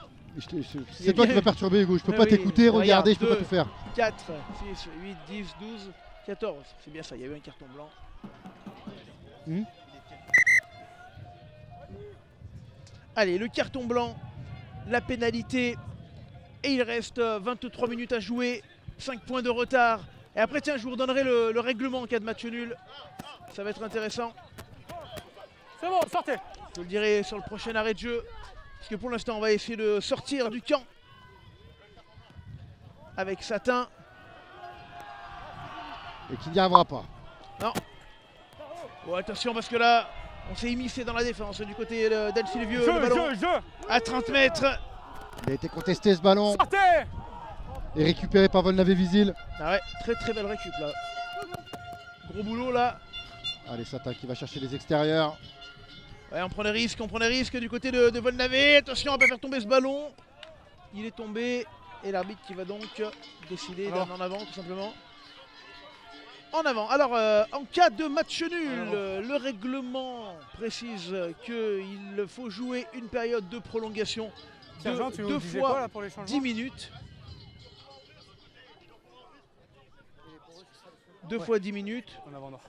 C'est toi qui m'as perturbé, Hugo. Je peux pas t'écouter, regarder, je peux pas tout faire. 4, 6, 8, 10, 12, 14. C'est bien ça, il y a eu un carton blanc. Allez, le carton blanc, la pénalité. Et il reste 23 minutes à jouer. 5 points de retard. Et après, tiens, je vous redonnerai le règlement en cas de match nul. Ça va être intéressant. C'est bon, sortez. Je vous le dirai sur le prochain arrêt de jeu. Parce que pour l'instant, on va essayer de sortir du camp. Avec Satin. Et qui n'y arrivera pas. Non. Bon, attention parce que là, on s'est immiscé dans la défense du côté d'Anne-Sylvieux. Le ballon à 30 mètres. Il a été contesté ce ballon. Sortez. Et récupéré par Volnavé-Vigile. Ah ouais, très très belle récup là. Gros boulot là. Allez, Satin qui va chercher les extérieurs. Ouais, on prend des risques du côté de Volnavé. Attention, on va pas faire tomber ce ballon. Il est tombé. Et l'arbitre qui va donc décider d'en en avant tout simplement. En avant. Alors, en cas de match nul, le règlement précise qu'il faut jouer une période de prolongation de 2 fois 10 minutes. 2 fois 10 minutes. En avant, non.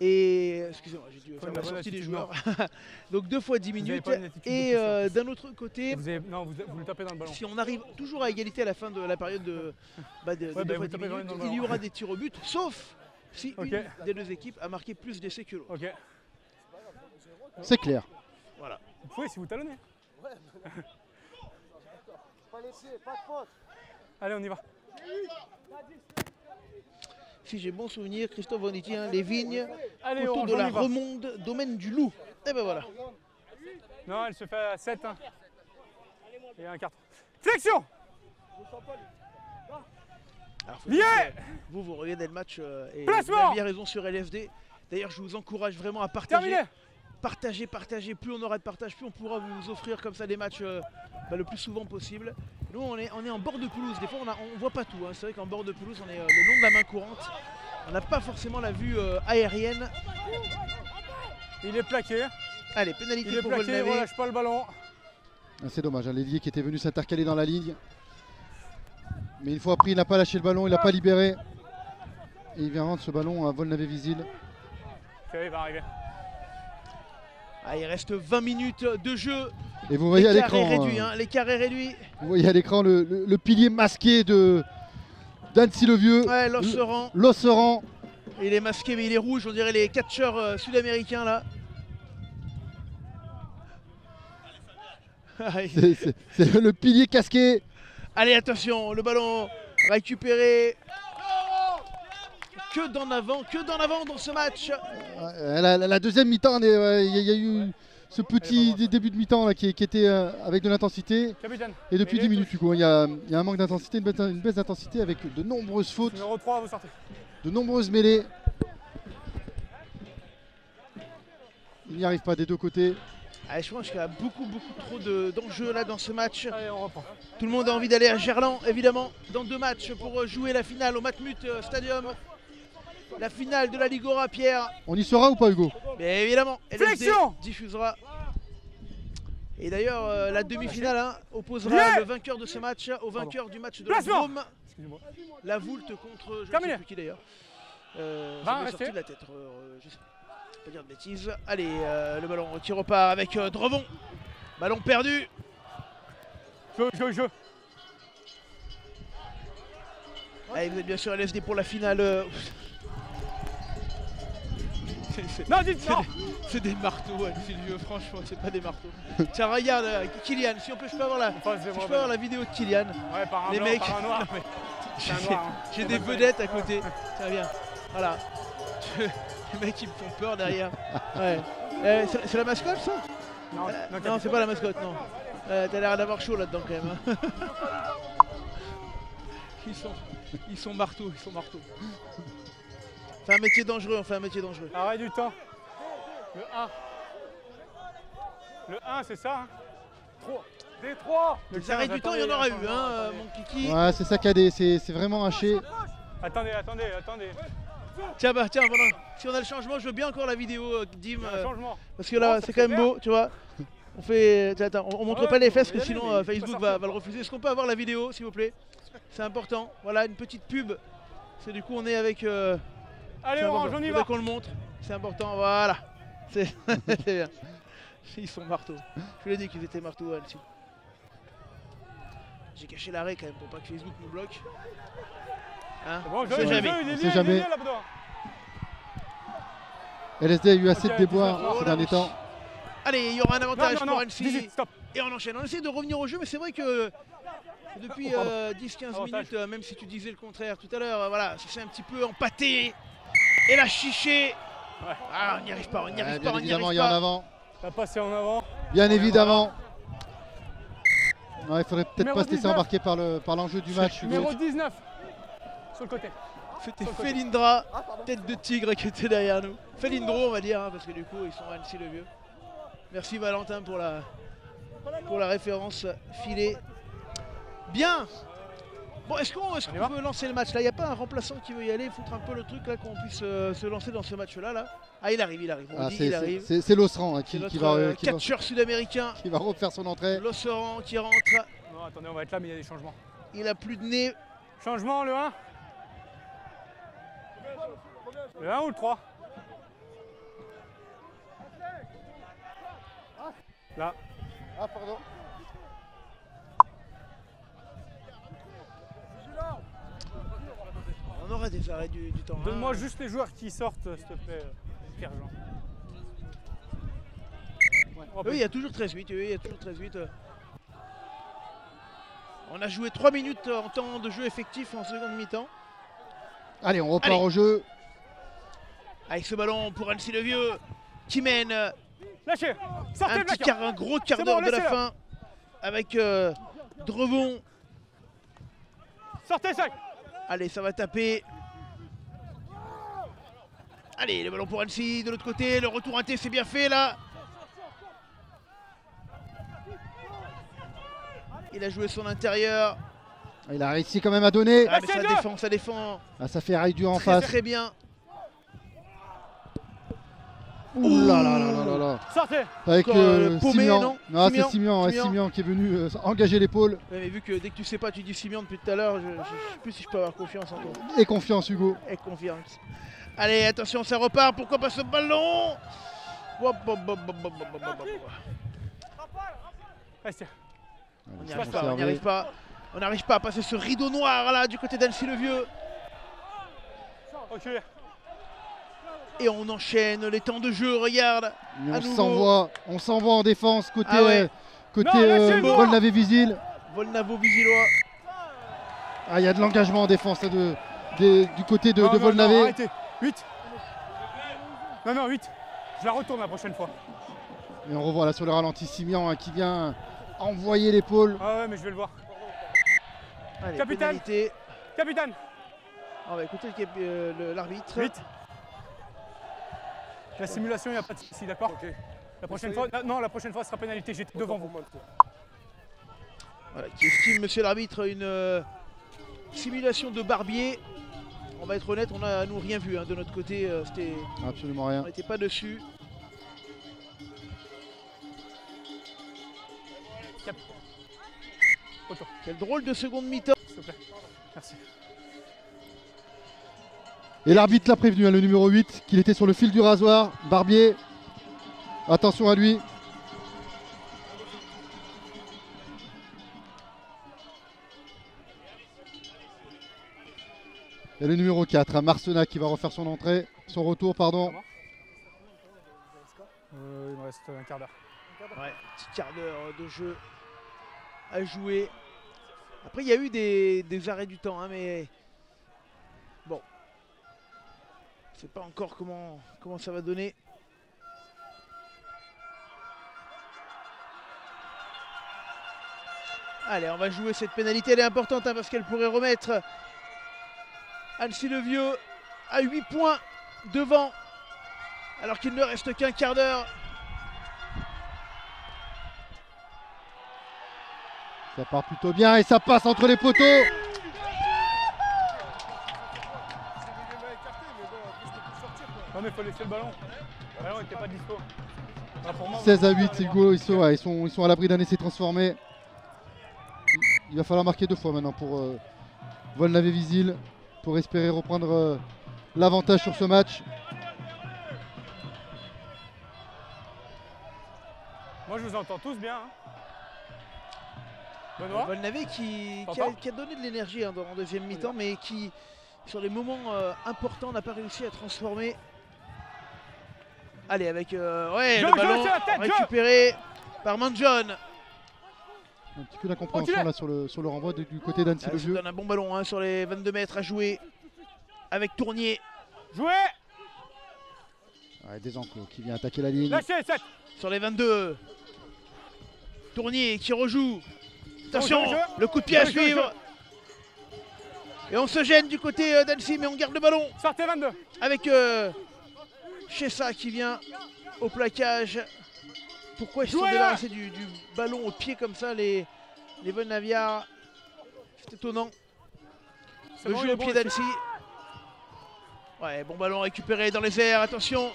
Et, excusez-moi, j'ai dû faire la sortie des joueurs. Donc 2 fois 10 minutes. Et d'un autre côté, non, vous le tapez dans le ballon. Si on arrive toujours à égalité à la fin de la période de 2 fois 10 minutes, il y aura des tirs au but, sauf si une des deux équipes a marqué plus d'essais que l'autre. Ok. C'est clair. Voilà. Vous pouvez si vous talonnez. Pas laisser, pas de faute. Allez, on y va. Si j'ai bon souvenir, Christophe Vanity, les vignes allez, autour de la Remonde, domaine du Loup. Et ben voilà. Non, elle se fait à 7. Hein. Et un carton. Flexion. Alors, Lié. vous regardez le match et vous placement. avez bien raison sur LFD. D'ailleurs, je vous encourage vraiment à partager. Terminé. Partagez. Plus on aura de partage, plus on pourra vous offrir comme ça des matchs le plus souvent possible. Nous, on est en bord de pelouse. Des fois, on voit pas tout. Hein. C'est vrai qu'en bord de pelouse, on est le long de la main courante. On n'a pas forcément la vue aérienne. Il est plaqué. Allez, pénalité Il est pour plaqué, Volnavé. on relâche pas le ballon. Ah, c'est dommage, hein, l'ailier qui était venu s'intercaler dans la ligne. Mais une fois pris, il n'a pas lâché le ballon, il n'a pas libéré. Et il vient rendre ce ballon à Volnavé-Vizille. Il va arriver. Ah, il reste 20 minutes de jeu. Et vous voyez à L'écart est l'écran, réduit. Hein, l'écart est réduit. vous voyez à l'écran le pilier masqué d'Annecy le Vieux. Ouais, Losseran. Losseran. Il est masqué, mais il est rouge. On dirait les catcheurs sud-américains là. C'est le pilier casqué. Allez, attention, le ballon récupéré. Que d'en avant dans ce match. La deuxième mi-temps, il y a eu ce petit début de mi-temps là, qui était avec de l'intensité. Capitaine. Et depuis 10 minutes, du coup, il y a un manque d'intensité, une baisse d'intensité avec de nombreuses fautes, Numéro 3, vous sortez. de nombreuses mêlées. Il n'y arrive pas des deux côtés. Allez, je pense qu'il y a beaucoup trop d'enjeux là dans ce match. Allez, on reprend. Tout le monde a envie d'aller à Gerland, évidemment, dans 2 matchs pour jouer la finale au Matmut Stadium. La finale de la Ligue Ora, Pierre. On y sera ou pas, Hugo? Mais évidemment, LSD Flexion diffusera. Et d'ailleurs, la demi-finale opposera le vainqueur de ce match au vainqueur du match de la Placement. Drôme. Excusez-moi. La Voulte contre je ne Terminé. sais plus qui d'ailleurs. Va, J'ai sorti restez. de la tête. Je sais pas dire de bêtises. Allez, le ballon qui repart avec Drevon. Ballon perdu. Jeu. Allez, vous êtes bien sûr LSD pour la finale. Non, dites non. C'est des marteaux, Sylvio, franchement, c'est pas des marteaux. Tiens, regarde, Kylian, si je peux avoir la vidéo de Kylian. Ouais, par un Les blanc, mecs, par un noir. non, mais C'est un noir, hein. j'ai des vedettes à côté. Tiens, viens. Voilà. Les mecs, ils me font peur derrière. Ouais. C'est la mascotte, ça? Non, c'est pas la mascotte, non. T'as l'air d'avoir chaud là-dedans, quand même. Hein. Ils sont marteaux. C'est un métier dangereux, Arrêt du temps. Le 1. Le 1, c'est ça. Hein. 3. Des 3. Les arrêts du temps, il y en aura eu, hein, mon kiki. Ouais, c'est ça KD, c'est vraiment haché. Attendez. Tiens, voilà. Si on a le changement, je veux bien encore la vidéo, Dim. Changement. Parce que là, c'est quand même beau, tu vois. On fait. Attends, on montre pas les fesses, que sinon Facebook va le refuser. Est-ce qu'on peut avoir la vidéo, s'il vous plaît? C'est important. Voilà, une petite pub. C'est du coup, on est avec. Allez, Orange, on y va. Qu'on le montre. C'est important, voilà. C'est bien. Ils sont marteaux. Je vous l'ai dit qu'ils étaient marteaux, Annecy. J'ai caché l'arrêt quand même pour pas que Facebook nous bloque. Hein, Bon, on sait jamais. Il est sait lié, jamais. là-dedans. LSD a eu assez Ok, de déboires oh ces la derniers vache. temps. Allez, il y aura un avantage Non, pour Annecy. Visite, stop. Et on enchaîne. On essaie de revenir au jeu, mais c'est vrai que depuis 10-15 minutes, même si tu disais le contraire tout à l'heure, voilà, ça s'est un petit peu empâté. Et la chiché. Ouais. Ah, on n'y arrive pas, Bien évidemment, il y a en avant. La passer en avant. Bien évidemment. Ouais, il faudrait peut-être Numéro pas se laisser 19. embarquer par l'enjeu du match, Hugo. Numéro 19. Sur le côté. C'était Felindra, tête de tigre qui était derrière nous. Felindro, on va dire, hein, parce que du coup, ils sont à Annecy le Vieux. Merci Valentin pour la référence filée. Bien. Bon, est-ce qu'on peut lancer le match là? Il n'y a pas un remplaçant qui veut y aller, foutre un peu le truc là, qu'on puisse se lancer dans ce match-là là. Ah, il arrive. On Ah, dit il arrive. c'est Losseran hein, C'est qui notre va catcheur sud-américain, refaire son entrée. Losseran qui rentre. Non, attendez, on va être là, mais il y a des changements. Il a plus de nez. Changement, le 1. Le 1 ou le 3? Là. Ah, pardon. On aura des arrêts du temps. Donne-moi juste les joueurs qui sortent, s'il te plaît, Pierre-Jean. Oui, il y a toujours 13-8. On a joué 3 minutes en temps de jeu effectif en seconde mi-temps. Allez, on repart Allez. au jeu. Avec ce ballon pour Annecy le Vieux qui mène Lâchez. Sortez le placard. un gros quart C'est d'heure bon, de la laissez-le. fin avec Drevon. Sortez 5. Allez, ça va taper. Allez, le ballon pour Annecy de l'autre côté. Le retour inté, c'est bien fait là. Il a joué son intérieur. Il a réussi quand même à donner. Ah, mais ça défend, ça défend. Ah, ça fait rail dur en Très, face. très bien. Ouh là là là là là là. Sortez. Avec Paumé, Simian. non C'est Simian, ouais, Simian. Simian qui est venu engager l'épaule. Ouais, mais vu que dès que tu sais pas, tu dis Simian depuis tout à l'heure, je sais plus si je peux avoir confiance en toi. Et confiance, Hugo. Et confiance. Allez, attention, ça repart. Pourquoi pas ce ballon? Hop, hop, hop, hop, hop, hop, hop, hop. Restez. On n'y arrive pas, on n'y arrive pas. On n'arrive pas à passer ce rideau noir là du côté d'Annecy-le-Vieux. Ok. Et on enchaîne les temps de jeu, regarde. Mais À on s'envoie en défense côté, Ah ouais. côté Non, lâchez-moi. Volnavé-Visil. Volnavo-Visillois. Ah, il y a de l'engagement en défense là, du côté de Non, non, Volnavé. non, arrêtez. 8. Non, 8. Je la retourne la prochaine fois. Et on revoit là sur le ralenti Simian qui vient envoyer l'épaule. Ah ouais, mais je vais le voir. Allez, Capitaine. pénalité. Capitaine. On va écouter l'arbitre. 8. La simulation, il n'y a pas de souci, d'accord? La prochaine fois, non, la prochaine fois, ce sera pénalité. J'étais devant vous. Voilà, qui estime, monsieur l'arbitre, une simulation de Barbier. On va être honnête, on n'a nous rien vu hein, de notre côté. Absolument rien. On n'était pas dessus. Quel drôle de seconde mi-temps. S'il te plaît. Merci. Et l'arbitre l'a prévenu, hein, le numéro 8, qu'il était sur le fil du rasoir. Barbier, attention à lui. Et le numéro 4, hein, Marcena qui va refaire son entrée, son retour, pardon. Il me reste un quart d'heure. Ouais, petit quart d'heure de jeu à jouer. Après, il y a eu des arrêts du temps, hein, mais bon, je sais pas encore comment ça va donner. Allez, on va jouer cette pénalité, elle est importante hein, parce qu'elle pourrait remettre Annecy-le-Vieux à 8 points devant, alors qu'il ne reste qu'un quart d'heure. Ça part plutôt bien et ça passe entre les poteaux. Non, mais il faut laisser le ballon. Ah non, il n'était pas dispo. Ah, pour moi, 16 à 8, Hugo, ils sont à l'abri d'un essai transformé. Il va falloir marquer 2 fois maintenant pour Volnavé-Visil, pour espérer reprendre l'avantage sur ce match. moi, je vous entends tous bien. Hein. Benoît. Volnavé qui a donné de l'énergie hein, en deuxième mi-temps, mais qui, sur les moments importants, n'a pas réussi à transformer. Allez, avec le ballon récupéré par Manjon. Un petit peu d'incompréhension là sur le renvoi du côté d'Annecy-le-Vieux. Ça donne un bon ballon hein, sur les 22 mètres à jouer avec Tournier. Jouez. Ouais, Desenclos qui vient attaquer la ligne. Lâchez, 7. Sur les 22. Tournier qui rejoue. Attention, Jeu. le coup de pied à suivre. Et on se gêne du côté d'Annecy, mais on garde le ballon. Sortez 22. Avec Chessa qui vient au plaquage. Pourquoi ils se sont débarrassés du ballon au pied comme ça, les Volnaviards? C'est étonnant. Le jeu au pied d'Annecy. Ouais, bon ballon récupéré dans les airs, attention.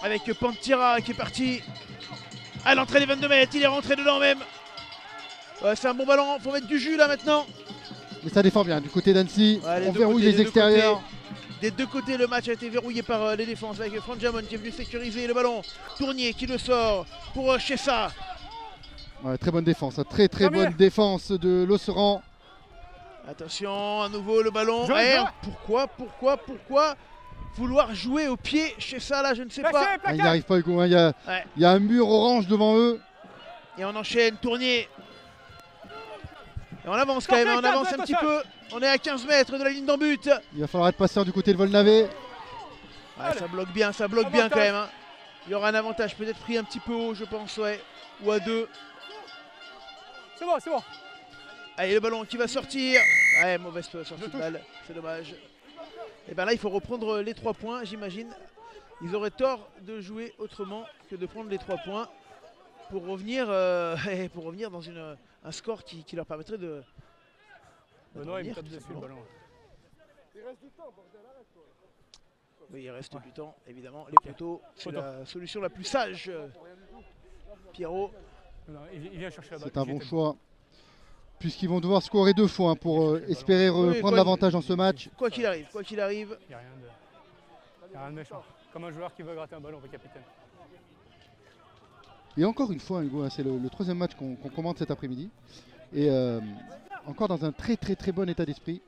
Avec Pantira qui est parti à l'entrée des 22 mètres, il est rentré dedans même. Ouais, c'est un bon ballon, faut mettre du jus là maintenant. Mais ça défend bien du côté d'Annecy. Ouais, on verrouille les extérieurs. Des deux côtés, le match a été verrouillé par les défenses avec Franck Jamon qui est venu sécuriser le ballon. Tournier qui le sort pour Chessa. Ouais, très bonne défense, hein. Très bonne défense de l'Osseran. Attention, à nouveau le ballon. Pourquoi vouloir jouer au pied chez ça là, je ne sais pas. Ah, il n'y arrive pas Hugo, hein. Il y a un mur orange devant eux. Et on enchaîne, Tournier. Et on avance quand même, on avance un petit peu. On est à 15 mètres de la ligne d'en but. Il va falloir être patient du côté de Volnavé. Ouais, ça bloque bien quand même. Hein. Il y aura un avantage, peut-être pris un petit peu haut, je pense, ouais. Ou à 2. C'est bon, c'est bon. Allez, le ballon qui va sortir. Ouais, mauvaise sortie de balle, c'est dommage. Et bien là, il faut reprendre les 3 points, j'imagine. Ils auraient tort de jouer autrement que de prendre les 3 points pour revenir, pour revenir dans un score qui leur permettrait de. Benoît, il me revenir, tape tout dessus le simplement. ballon. Il reste du temps, bordel, arrête-toi. Oui, il reste du temps, évidemment. Les poteaux, c'est Poteau. la solution la plus sage. Pierrot. Non, il vient chercher la balle. C'est un bon J'étais- choix. Puisqu'ils vont devoir scorer 2 fois hein, pour espérer reprendre quoi- l'avantage dans ce match. Quoi qu'il arrive, Il n'y a rien de méchant. Comme un joueur qui veut gratter un ballon, le capitaine. Et encore une fois, Hugo, hein, c'est le 3e match qu'on commente cet après-midi. Et encore dans un très bon état d'esprit.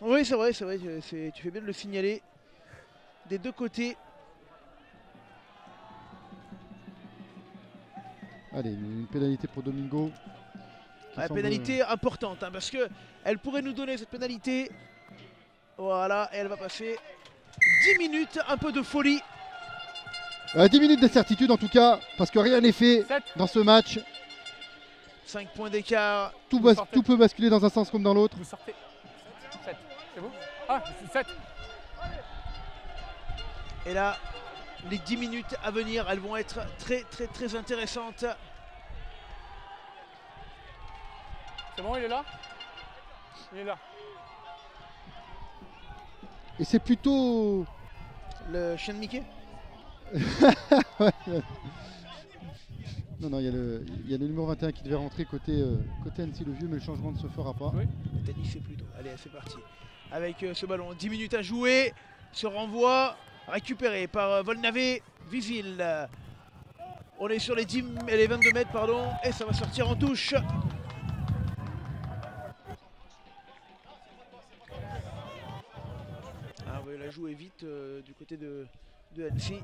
Oui, c'est vrai, tu fais bien de le signaler. Des 2 côtés. Allez, une pénalité pour Domingo. qui La semble- pénalité importante, hein, parce qu'elle pourrait nous donner cette pénalité. Voilà, et elle va passer 10 minutes, un peu de folie. 10 minutes d'incertitude en tout cas, parce que rien n'est fait 7. dans ce match. 5 points d'écart. Tout peut basculer dans un sens comme dans l'autre. Vous sortez. 7. C'est vous? Ah, 7. Et là, les 10 minutes à venir, elles vont être très intéressantes. C'est bon, il est là? Il est là. Et c'est plutôt... Le chien de Mickey. Non, il y a le numéro 21 qui devait rentrer côté Annecy le Vieux, mais le changement ne se fera pas. Oui. Tennis c'est plutôt. Allez, c'est parti. Avec ce ballon, 10 minutes à jouer. Ce renvoi récupéré par Volnavé. Visil. On est sur les 10 et les 22 mètres, pardon. Et ça va sortir en touche. Ah, on va la jouer vite du côté de Annecy.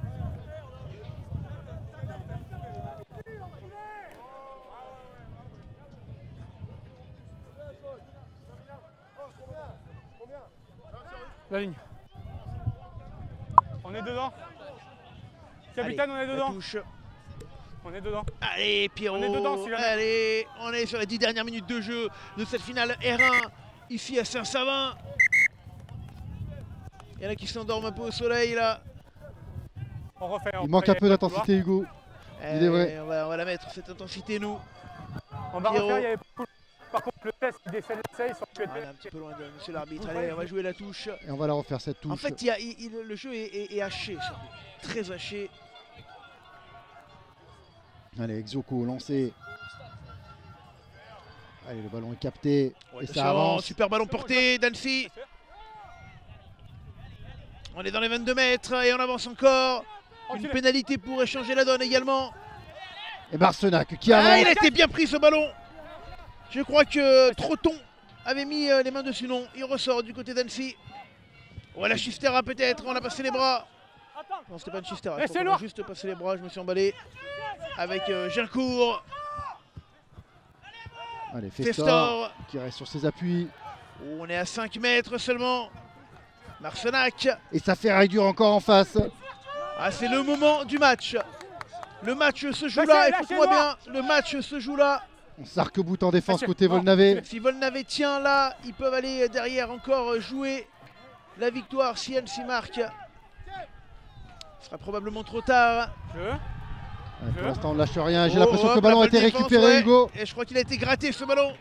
La ligne. On est dedans. Capitaine, Allez, on est la dedans. touche. On est dedans. Allez, Pierrot. On est dedans, si jamais. Allez, on est sur les 10 dernières minutes de jeu de cette finale R1 ici à Saint-Savin. Il y en a qui s'endorment un peu au soleil là. On refait. Il manque un peu d'intensité, Hugo. Il est vrai. On va la mettre cette intensité nous. On va Pierrot. refaire. Il y avait pas... Par contre, le test, il décède l'essai. Sur On est un petit peu loin de monsieur l'arbitre. Allez, on va jouer la touche. Et on va la refaire cette touche. En fait, le jeu est haché, surtout. Très haché. Allez, Exoko lancé. Allez, le ballon est capté. Et Attention, ça avance. super ballon porté d'Annecy. On est dans les 22 mètres et on avance encore. Une pénalité pour échanger la donne également. Et Barcenac qui Ah, avance. il a été bien pris ce ballon. Je crois que Trotton avait mis les mains dessus. Non, il ressort du côté d'Annecy. Voilà, Chistera peut-être. On a passé les bras. Non, c'était pas une Chistera. Je crois qu'on a juste passé les bras. Je me suis emballé avec Gincourt. Allez, Festor Festor. qui reste sur ses appuis. On est à 5 mètres seulement. Marcenac. Et ça fait Raidure encore en face. Ah, c'est le moment du match. Le match se joue là. Écoute-moi bien. Le match se joue là. On s'arc-boute en défense côté Volnavé. Si Volnavé tient là, ils peuvent aller derrière encore jouer la victoire si Annecy marque. Ce sera probablement trop tard. Ouais, pour l'instant, on ne lâche rien. J'ai l'impression que le hop, ballon la a été bonne défense, récupéré, ouais. Hugo. Et je crois qu'il a été gratté ce ballon.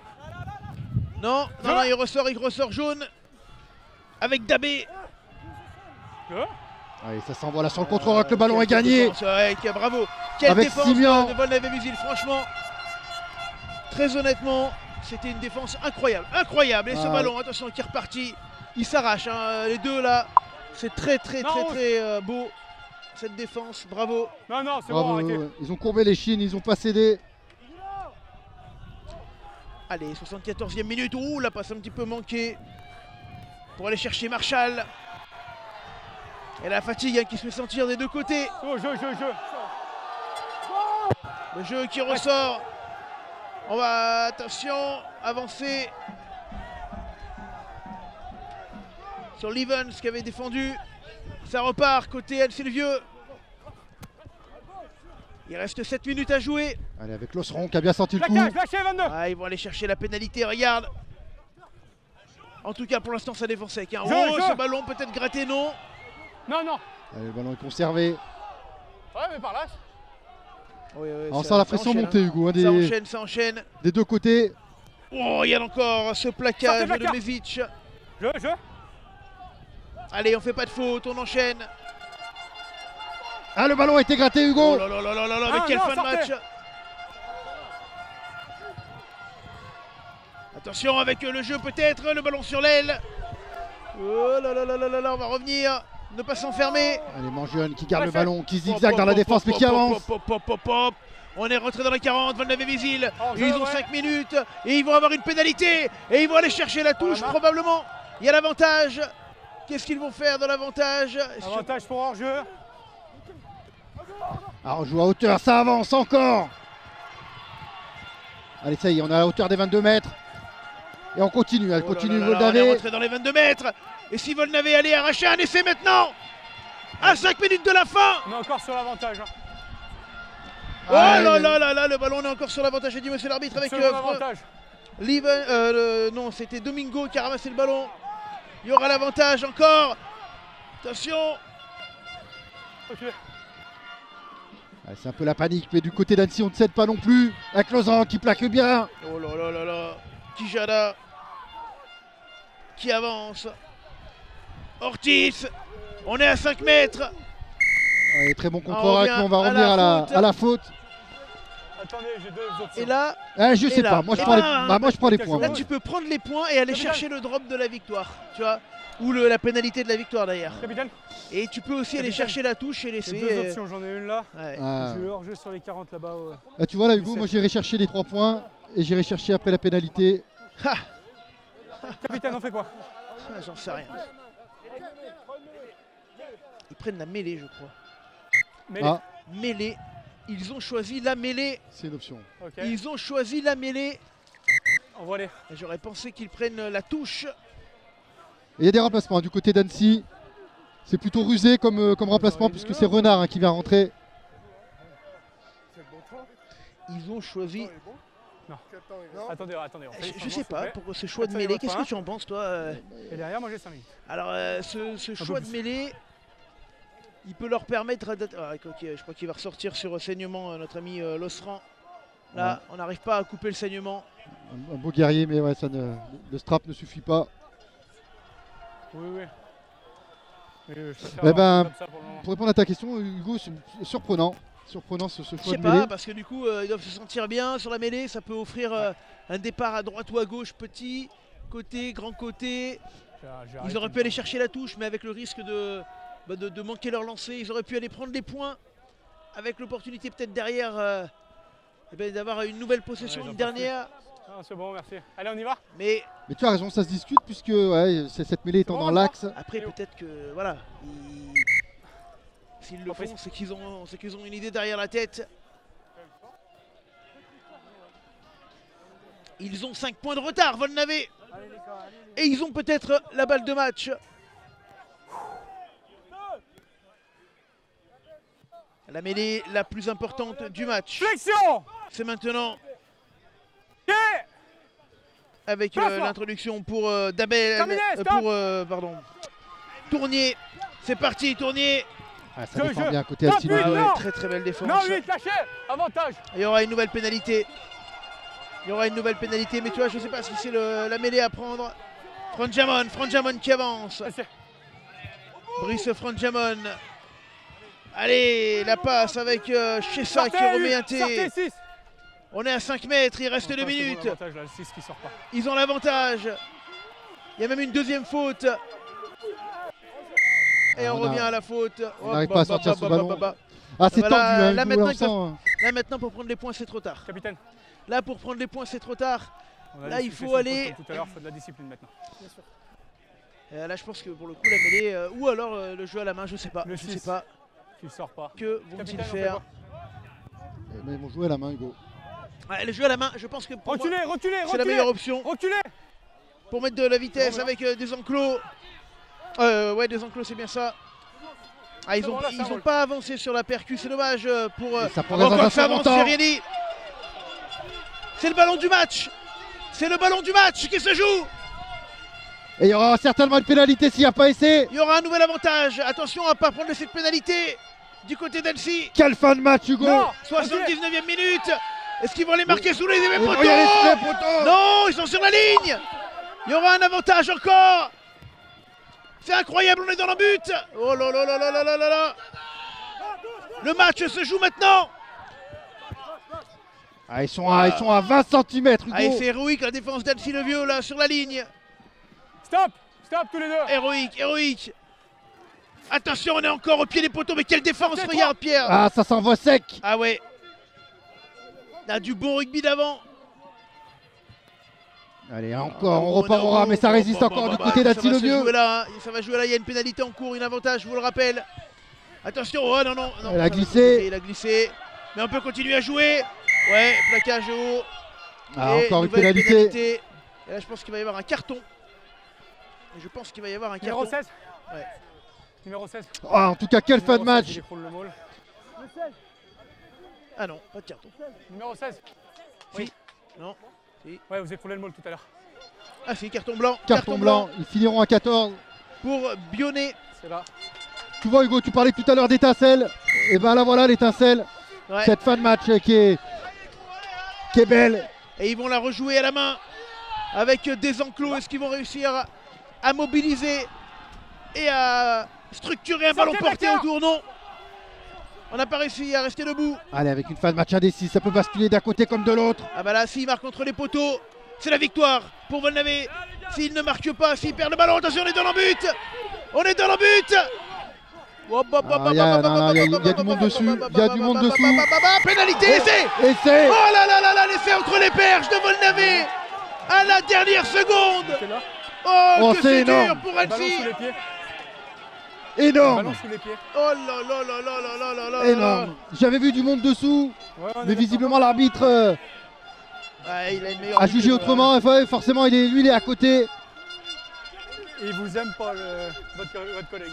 Non, il ressort jaune. Avec Dabé. Allez, ça s'envoie là sur le contre-rock. Le ballon est gagné. Bravo. Quelle Avec défense Simian. de Volnavé-Visil, franchement. Très honnêtement, c'était une défense incroyable. Incroyable. Et ce ballon, attention, qui est reparti. Il s'arrache, hein, les deux là. C'est très beau. Cette défense, bravo. Non, c'est Bravo, bon, arrêtez. ouais. Ils ont courbé les chines, ils n'ont pas cédé. Allez, 74e minute. Ouh, la passe un petit peu manquée. Pour aller chercher Marshall. Et la fatigue hein, qui se fait sentir des deux côtés. Oh, jeu. Le jeu qui ressort. On va, attention, avancer. Sur Levens qui avait défendu. Ça repart côté Annecy le Vieux. Il reste 7 minutes à jouer. Allez, avec l'Osseron qui a bien senti le coup. Lâchez, 22. Ah, ils vont aller chercher la pénalité, regarde. En tout cas, pour l'instant, ça défend sec. Hein. Je. Ce ballon peut-être gratté, non. Non, non. Allez, le ballon est conservé. Ouais, mais par là. Oui, On sent la pression monter, Hugo, hein, ça enchaîne. des deux côtés. Oh, il y a encore ce plaquage Sortez de Mesic. Je. Allez, on fait pas de faute, on enchaîne. Ah, le ballon a été gratté, Hugo. Oh là là là là là là, mais Ah, quelle non, fin de sortez. match. Attention avec le jeu peut-être, le ballon sur l'aile. Oh là là là là là là, on va revenir. Ne pas s'enfermer. Allez, Mangione qui garde le Parfait. ballon, qui zigzague dans la défense, mais qui avance. On est rentré dans les 40, Volnave-Vizille. Oh, Ils ont ouais. 5 minutes et ils vont avoir une pénalité. Et ils vont aller chercher la touche la main. probablement. Il y a l'avantage. Qu'est-ce qu'ils vont faire dans l'avantage? Avantage pour hors-jeu. Ah, on joue à hauteur, ça avance encore. Allez, ça y est, on est à la hauteur des 22 mètres. Et on continue, elle continue, On est Volnave. rentré dans les 22 mètres. Et si Volnave allait arracher un essai maintenant, à 5 minutes de la fin. On est encore sur l'avantage. Hein. Oh là là là là, le ballon on est encore sur l'avantage, j'ai dit monsieur l'arbitre avec Sur l'avantage. non, c'était Domingo qui a ramassé le ballon. Il y aura l'avantage encore. Attention. Ok. Ah, c'est un peu la panique, mais du côté d'Annecy, on ne cède pas non plus. Avec Lausanne qui plaque bien. Oh là là là là. Kijada qui avance. Ortiz. On est à 5 mètres. Allez, très bon On contre-rack, revient mais on va à revenir la faute. à la faute. Attendez, j'ai deux options. Et là, Je sais là. pas, moi je Et prends, là, moi je prends les points. là moi. tu peux prendre les points et aller chercher le drop de la victoire. Tu vois. Ou la pénalité de la victoire d'ailleurs. Capitaine, Et tu peux aussi aller Capitaine. chercher la touche et j'ai laisser. deux options. J'en ai une là. Ouais. Ah. J'ai hors-jeu sur les 40 là-bas. Ah, tu vois là, Hugo, moi j'irai chercher les 3 points et j'irai chercher après la pénalité. Ha. Capitaine, on fait quoi? Ah, j'en sais rien. Ils prennent la mêlée, je crois. Mais Ah, Mêlée. Ils ont choisi la mêlée. c'est une option. ok. Ils ont choisi la mêlée. Envoie-les. Et j'aurais pensé qu'ils prennent la touche. Et il y a des remplacements du côté d'Annecy. C'est plutôt rusé comme remplacement puisque c'est Renard qui vient rentrer. C'est le bon temps. Ils ont choisi. Quel temps il est? Attendez, attendez. On fait les Je changements, sais s'il vous pas, plaît. pour ce choix de Attendez, mêlée, votre qu'est-ce point. que tu en penses toi Et derrière, moi j'ai 5 minutes. Alors, ce choix de plus. mêlée, il peut leur permettre d'être. Ah, ok, je crois qu'il va ressortir sur saignement, notre ami Losran. Là, on n'arrive pas à couper le saignement. Un beau guerrier, mais ouais, le strap ne suffit pas. Oui, oui. Mais je préfère Eh avoir ben, un truc comme ça pour le moment. Pour répondre à ta question, Hugo, c'est surprenant. Surprenant ce Je choix sais de mêlée. pas, parce que du coup, ils doivent se sentir bien sur la mêlée. Ça peut offrir un départ à droite ou à gauche, petit, côté, grand côté. Ils auraient pu aller chercher la touche, mais avec le risque de manquer leur lancer. Ils auraient pu aller prendre les points, avec l'opportunité peut-être derrière d'avoir une nouvelle possession, Ouais, ils une ont pas dernière. Ah, c'est bon, merci. Allez, on y va. Mais Mais tu as raison, ça se discute puisque ouais, cette mêlée étant bon, dans on l'axe. après, peut-être que voilà, s'ils le Compris. font, c'est qu'ils ont une idée derrière la tête. Ils ont 5 points de retard, Volnave. Et ils ont peut-être la balle de match. La mêlée la plus importante du match. Flexion. C'est maintenant Ok. avec Place-moi. l'introduction pour Dabel, Terminé, stop. pardon, Tournier. C'est parti, Tournier. Ah, ça Je- défend je- bien à côté Top Alcino. huit. Ah ouais, Non. très très belle défense. Non, 8, lâchez. Avantage. Il y aura une nouvelle pénalité. Il y aura une nouvelle pénalité, mais tu vois, je sais pas si c'est la mêlée à prendre. Franjamon qui avance. Laissez. Brice Franjamon. Allez, la passe avec Chessa qui remet un Sortez, T. 6. On est à 5 mètres, il reste 2 Avantage, c'est bon, minutes. l'avantage, là, le 6 qui sort pas. Ils ont l'avantage. Il y a même une deuxième faute. Et on On a- revient à la faute. on n'arrive pas à sortir ce ballon. Ah, c'est Voilà, tendu, hein, là, Hugo, maintenant, on ils peuvent- sent, hein. Là maintenant pour prendre les points c'est trop tard. Capitaine. Là pour prendre les points c'est trop tard. On a Là, les il faut situations de aller- faute comme tout à l'heure, il faut de la discipline maintenant. Là je pense que pour le coup la mêlée ou alors le jeu à la main, je sais pas. Le Je 6. sais pas. Tu sors pas. Que vont-ils Capitaine, on fait faire? quoi? Mais ils vont jouer à la main, Hugo. Ouais, le jeu à la main, je pense que pour moi, Reculez, reculez, c'est la reculez. meilleure option Reculez. pour mettre de la vitesse Non, mais avec des enclos. Ouais, des enclos, c'est bien ça. Ah, ils C'est ont, bon, là, ça ils ont roule. pas avancé sur la percu, c'est dommage pour. Ça pourrait Encore avoir ça avance, longtemps. Siriani. C'est le ballon du match. C'est le ballon du match qui se joue. Et il y aura certainement une pénalité s'il n'y a pas essai. Il y aura un nouvel avantage. Attention à ne pas prendre cette pénalité du côté d'Annecy. Quelle fin de match, Hugo. Non. 79e minute. Est-ce qu'ils vont les marquer sous les poteaux? Il y a les poteaux. Non, ils sont sur la ligne. Il y aura un avantage encore. C'est incroyable, on est dans le but. Oh là là là là là là là là. Le match se joue maintenant. Ah, ils sont à 20 cm, Hugo. Ah, et c'est héroïque la défense d'Annecy le Vieux là sur la ligne. Stop tous les deux. Héroïque, héroïque. Attention, on est encore au pied des poteaux, mais quelle défense, regarde Pierre. Ah, ça s'envoie sec. Ah ouais. Là, du bon rugby d'avant. Allez, encore, on repartira, mais ça résiste encore du côté d'Annecy le Vieux. Ça va jouer là, il y a une pénalité en cours, une avantage, je vous le rappelle. Attention, oh non, non. Il a glissé. Il a glissé. Mais on peut continuer à jouer. Ouais, plaquage haut. Ah, Et encore une nouvelle pénalité. Et là, je pense qu'il va y avoir un carton. Et je pense qu'il va y avoir un carton. Numéro 16. Ouais. Numéro 16. Ah, en tout cas, quelle fin de Numéro 16, match. il écroule le maul. Ah non, pas de carton. Numéro 16. Oui. Non. Ouais, vous écroulez le maul tout à l'heure. Ah si, carton blanc. Carton blanc, ils finiront à 14. Pour Bionnet. C'est là. Tu vois, Hugo, tu parlais tout à l'heure d'étincelle. Et ben là, voilà l'étincelle. Ouais. Cette fin de match qui est belle. Et ils vont la rejouer à la main avec des enclos. Est-ce qu'ils vont réussir à mobiliser et à structurer un ballon porté autour? Non. On n'a pas réussi à rester debout. Allez, avec une fin de match indécis, ça peut basculer d'un côté comme de l'autre. Ah bah là, s'il marque contre les poteaux, c'est la victoire pour Volnavé. S'il ne marque pas, s'il perd le ballon, attention, on est dans le but. On est dans le but. Il y a du monde dessus. Il y a du monde dessous. Pénalité, essai. Essai. Oh là là là là, l'essai entre les perches de Volnavé à la dernière seconde. Oh, que c'est dur pour Ballon Annecy. sous les pieds. Énorme. Ballon sous les pieds. Oh là là là là là là là là. Énorme. J'avais vu du monde dessous, Ouais, on est mais d'accord. visiblement l'arbitre Ouais, il a une meilleure a jugé vue que- autrement. Forcément, lui, il est à côté. Et il vous aime pas, votre collègue.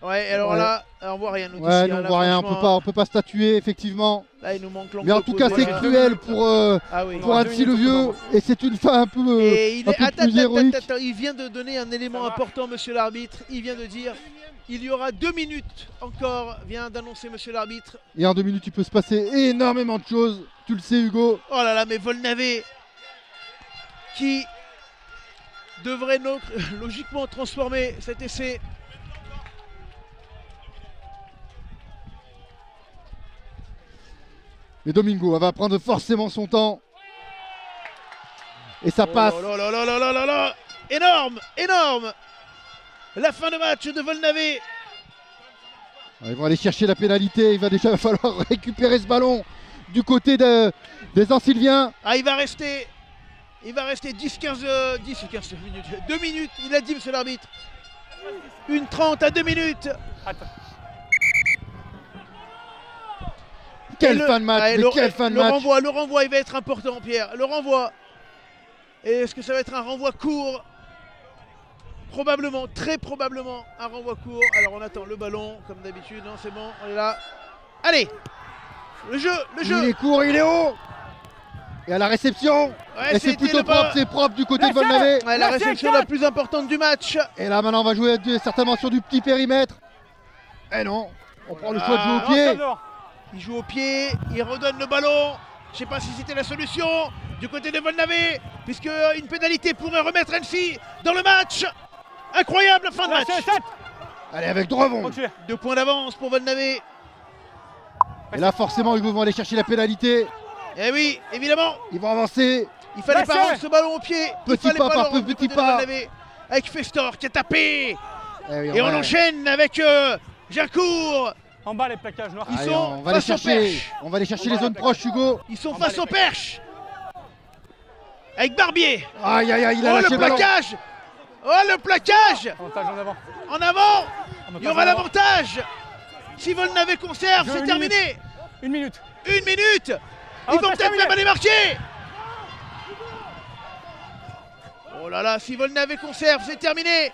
Ouais, alors Ouais. là, on voit rien. Nous Ouais, d'ici, nous, hein, on là, voit rien, franchement, on peut pas statuer, effectivement. Là, il nous manque l'angle. Mais en tout cas, c'est voilà. cruel pour Ah oui. pour Annecy le Vieux, et c'est une fin un peu, Et il un est... peu attends, plus héroïque. attends, il vient de donner un élément important, monsieur l'arbitre. Il vient de dire il y aura 2 minutes encore, vient d'annoncer monsieur l'arbitre. Et en 2 minutes, il peut se passer énormément de choses. Tu le sais, Hugo. Oh là là, mais Volnavé qui devrait logiquement transformer cet essai. Mais Domingo va prendre forcément son temps. Et ça passe. Oh là là là là là là. Énorme, énorme. La fin de match de Volnavé. Ils vont aller chercher la pénalité. Il va déjà falloir récupérer ce ballon du côté des Anciliens. Ah, il va rester 10-15 minutes. 2 minutes, il a dit monsieur l'arbitre. 1:30 à 2 minutes. Attends. Quelle fin de match, mais quelle fin de match. Le renvoi, il va être important, Pierre. Le renvoi. Et est-ce que ça va être un renvoi court? Probablement, très probablement un renvoi court. Alors on attend le ballon, comme d'habitude. Non, c'est bon, on est là. Allez, le jeu. Il est court, il est haut. Et à la réception. Ouais, Et c'est c'était plutôt là-bas. propre, c'est propre du côté de Volnavé. Ouais, la réception la plus importante du match. Et là maintenant on va jouer certainement sur du petit périmètre. Eh non, on prend le choix de jouer au pied. Il joue au pied, il redonne le ballon. Je sais pas si c'était la solution du côté de Volnavé, puisque une pénalité pourrait remettre Annecy dans le match. Incroyable fin de match. Allez, avec Drevon. 2 points d'avance pour Volnavé. Et là forcément ils vont aller chercher la pénalité. Eh oui, évidemment. Ils vont avancer. Il fallait pas rendre ce ballon au pied. Petit pas par petit pas. Avec Festor qui a tapé. Eh oui, Et on enchaîne avec Gercourt. En bas les plaquages noirs. Ils Allez, sont on va aller face aux chercher. perches. On va aller chercher les zones proches, Hugo. Ils sont face aux perches. Avec Barbier. Aïe aïe aïe, il a Oh lâché le le ballon. plaquage. Oh le plaquage. Avantage en avant. En avant. Il y aura en avant. l'avantage. Si Volnavé conserve, c'est terminé. 1 minute. 1 minute. Ils vont Avantage peut-être terminé. même aller marquer. Oh là là, si Volnavé conserve, c'est terminé.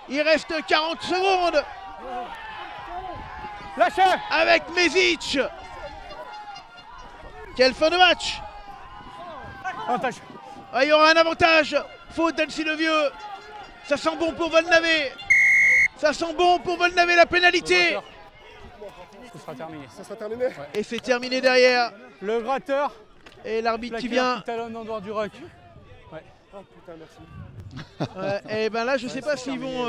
Il reste 40 secondes Lâchez. avec Mesic. Quelle fin de match. Avantage. Ah, il y aura un avantage. Faute d'Annecy le Vieux. Ça sent bon pour Volnavé. Ça sent bon pour Volnavé, la pénalité. Ce sera terminé. Ça sera terminé. Ouais. Et c'est terminé derrière. Le gratteur. Et l'arbitre qui Plaqueur vient. qui talonne en dehors du rock. Ouais. Oh putain, merci. Et ben là, je sais pas s'ils vont.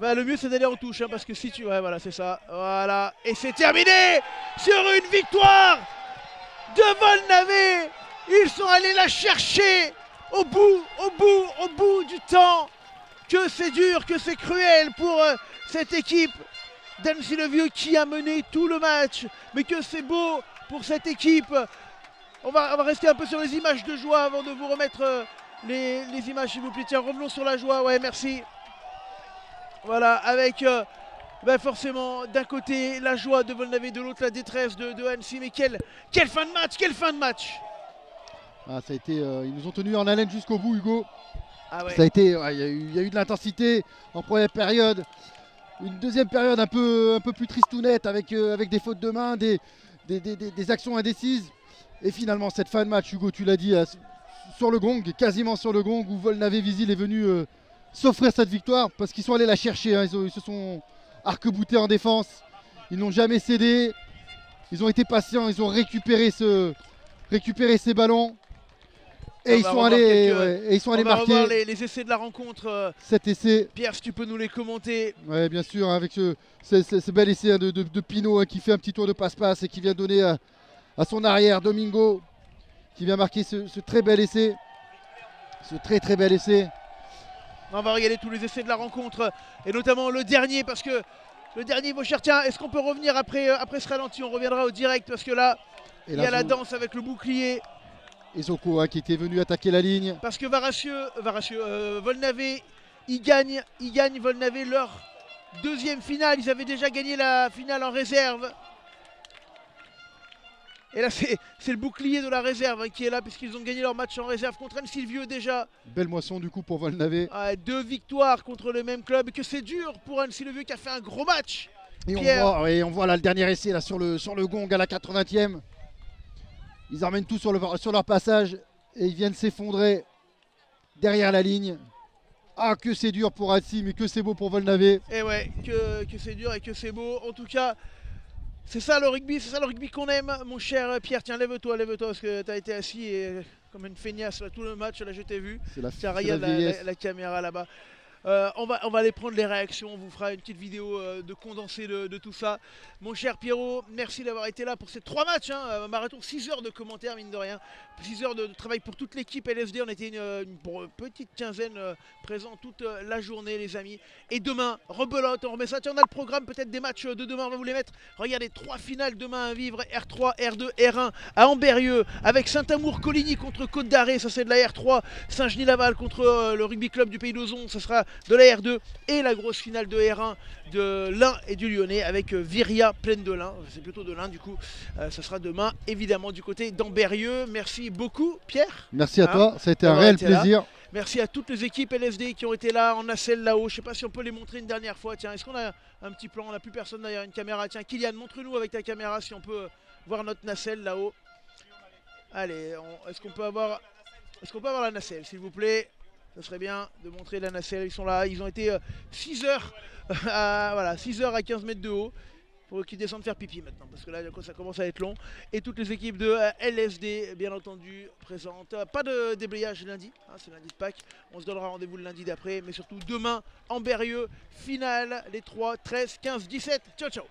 Bah, le mieux, c'est d'aller en touche, hein, parce que si tu. Ouais, voilà, c'est ça. Voilà. Et c'est terminé sur une victoire de Volnavé. Ils sont allés la chercher au bout du temps. Que c'est dur, que c'est cruel pour cette équipe d'Annecy le Vieux qui a mené tout le match. Mais que c'est beau pour cette équipe. On va rester un peu sur les images de joie avant de vous remettre les images, s'il vous plaît. Tiens, revenons sur la joie. Ouais, merci. Voilà, avec forcément d'un côté la joie de Volnavé, de l'autre la détresse de Annecy. Mais quelle fin de match, quelle fin de match. Ah, ça a été, ils nous ont tenus en haleine jusqu'au bout, Hugo. Ah ouais. Ça a été, il y a eu de l'intensité en première période. Une deuxième période un peu plus tristounette avec des fautes de main, des actions indécises. Et finalement, cette fin de match, Hugo, tu l'as dit, sur le gong, quasiment sur le gong, où Volnavé-Visil est venu s'offrir cette victoire parce qu'ils sont allés la chercher. Hein. Ils se sont arc-boutés en défense. Ils n'ont jamais cédé. Ils ont été patients. Ils ont récupéré ces ballons. Et ils sont allés marquer. On va revoir les essais de la rencontre. Cet essai. Pierre, si tu peux nous les commenter. Oui, bien sûr, hein, avec ce bel essai hein, de Pinot hein, qui fait un petit tour de passe-passe et qui vient donner à son arrière, Domingo, qui vient marquer ce très bel essai. Ce très bel essai. On va regarder tous les essais de la rencontre et notamment le dernier parce que le dernier, mon cher, tiens, est-ce qu'on peut revenir après ce ralenti? On reviendra au direct parce que là, il y a la danse avec le bouclier. Et Zoko hein, qui était venu attaquer la ligne. Parce que Volnavé, ils gagnent Volnavé leur deuxième finale. Ils avaient déjà gagné la finale en réserve. Et là, c'est le bouclier de la réserve hein, qui est là puisqu'ils ont gagné leur match en réserve contre Annecy le Vieux déjà. Belle moisson du coup pour Volnavé. 2 victoires contre le même club. Et que c'est dur pour Annecy le Vieux qui a fait un gros match. Et on voit là le dernier essai là, sur le gong à la 80e. Ils emmènent tout sur leur passage et ils viennent s'effondrer derrière la ligne. Ah, que c'est dur pour Annecy, mais que c'est beau pour Volnavé. Et ouais, que c'est dur et que c'est beau. En tout cas, c'est ça le rugby qu'on aime, mon cher Pierre. Tiens, lève-toi, parce que tu as été assis et, comme une feignasse là, tout le match, là je t'ai vu. Tiens, regarde la caméra là-bas. On va aller prendre les réactions, on vous fera une petite vidéo de condensé de tout ça. Mon cher Pierrot, merci d'avoir été là pour ces 3 matchs, hein, marathon, 6 heures de commentaires mine de rien, 6 heures de travail pour toute l'équipe LSD, on était une petite quinzaine présents toute la journée les amis. Et demain, rebelote, on remet ça, tiens on a le programme peut-être des matchs de demain, on va vous les mettre. Regardez, 3 finales demain à vivre, R3, R2, R1 à Ambérieux, avec Saint-Amour-Coligny contre Côte d'Arrêt, ça c'est de la R3, Saint-Genis-Laval contre le rugby club du Pays d'Ozon, ça sera de la R2 et la grosse finale de R1 de l'Ain et du Lyonnais avec Viria pleine de l'Ain, c'est plutôt de l'Ain du coup, ça sera demain évidemment du côté d'Ambérieux. Merci beaucoup Pierre. Merci à toi, ça a été un réel plaisir. Merci à toutes les équipes LSD qui ont été là en nacelle là-haut, je sais pas si on peut les montrer une dernière fois, tiens est-ce qu'on a un petit plan, on n'a plus personne derrière une caméra, tiens Kylian montre-nous avec ta caméra si on peut voir notre nacelle là-haut. Allez, est-ce qu'on peut avoir la nacelle s'il vous plaît? Ça serait bien de montrer la nacelle, ils sont là, ils ont été 6 heures, 6 heures à 15 mètres de haut. Faut qu'ils descendent faire pipi maintenant, parce que là ça commence à être long. Et toutes les équipes de LSD, bien entendu, présentes. Pas de déblayage lundi, hein, c'est lundi de Pâques. On se donnera rendez-vous le lundi d'après, mais surtout demain, Ambérieux, finale, les 3, 13, 15, 17. Ciao, ciao.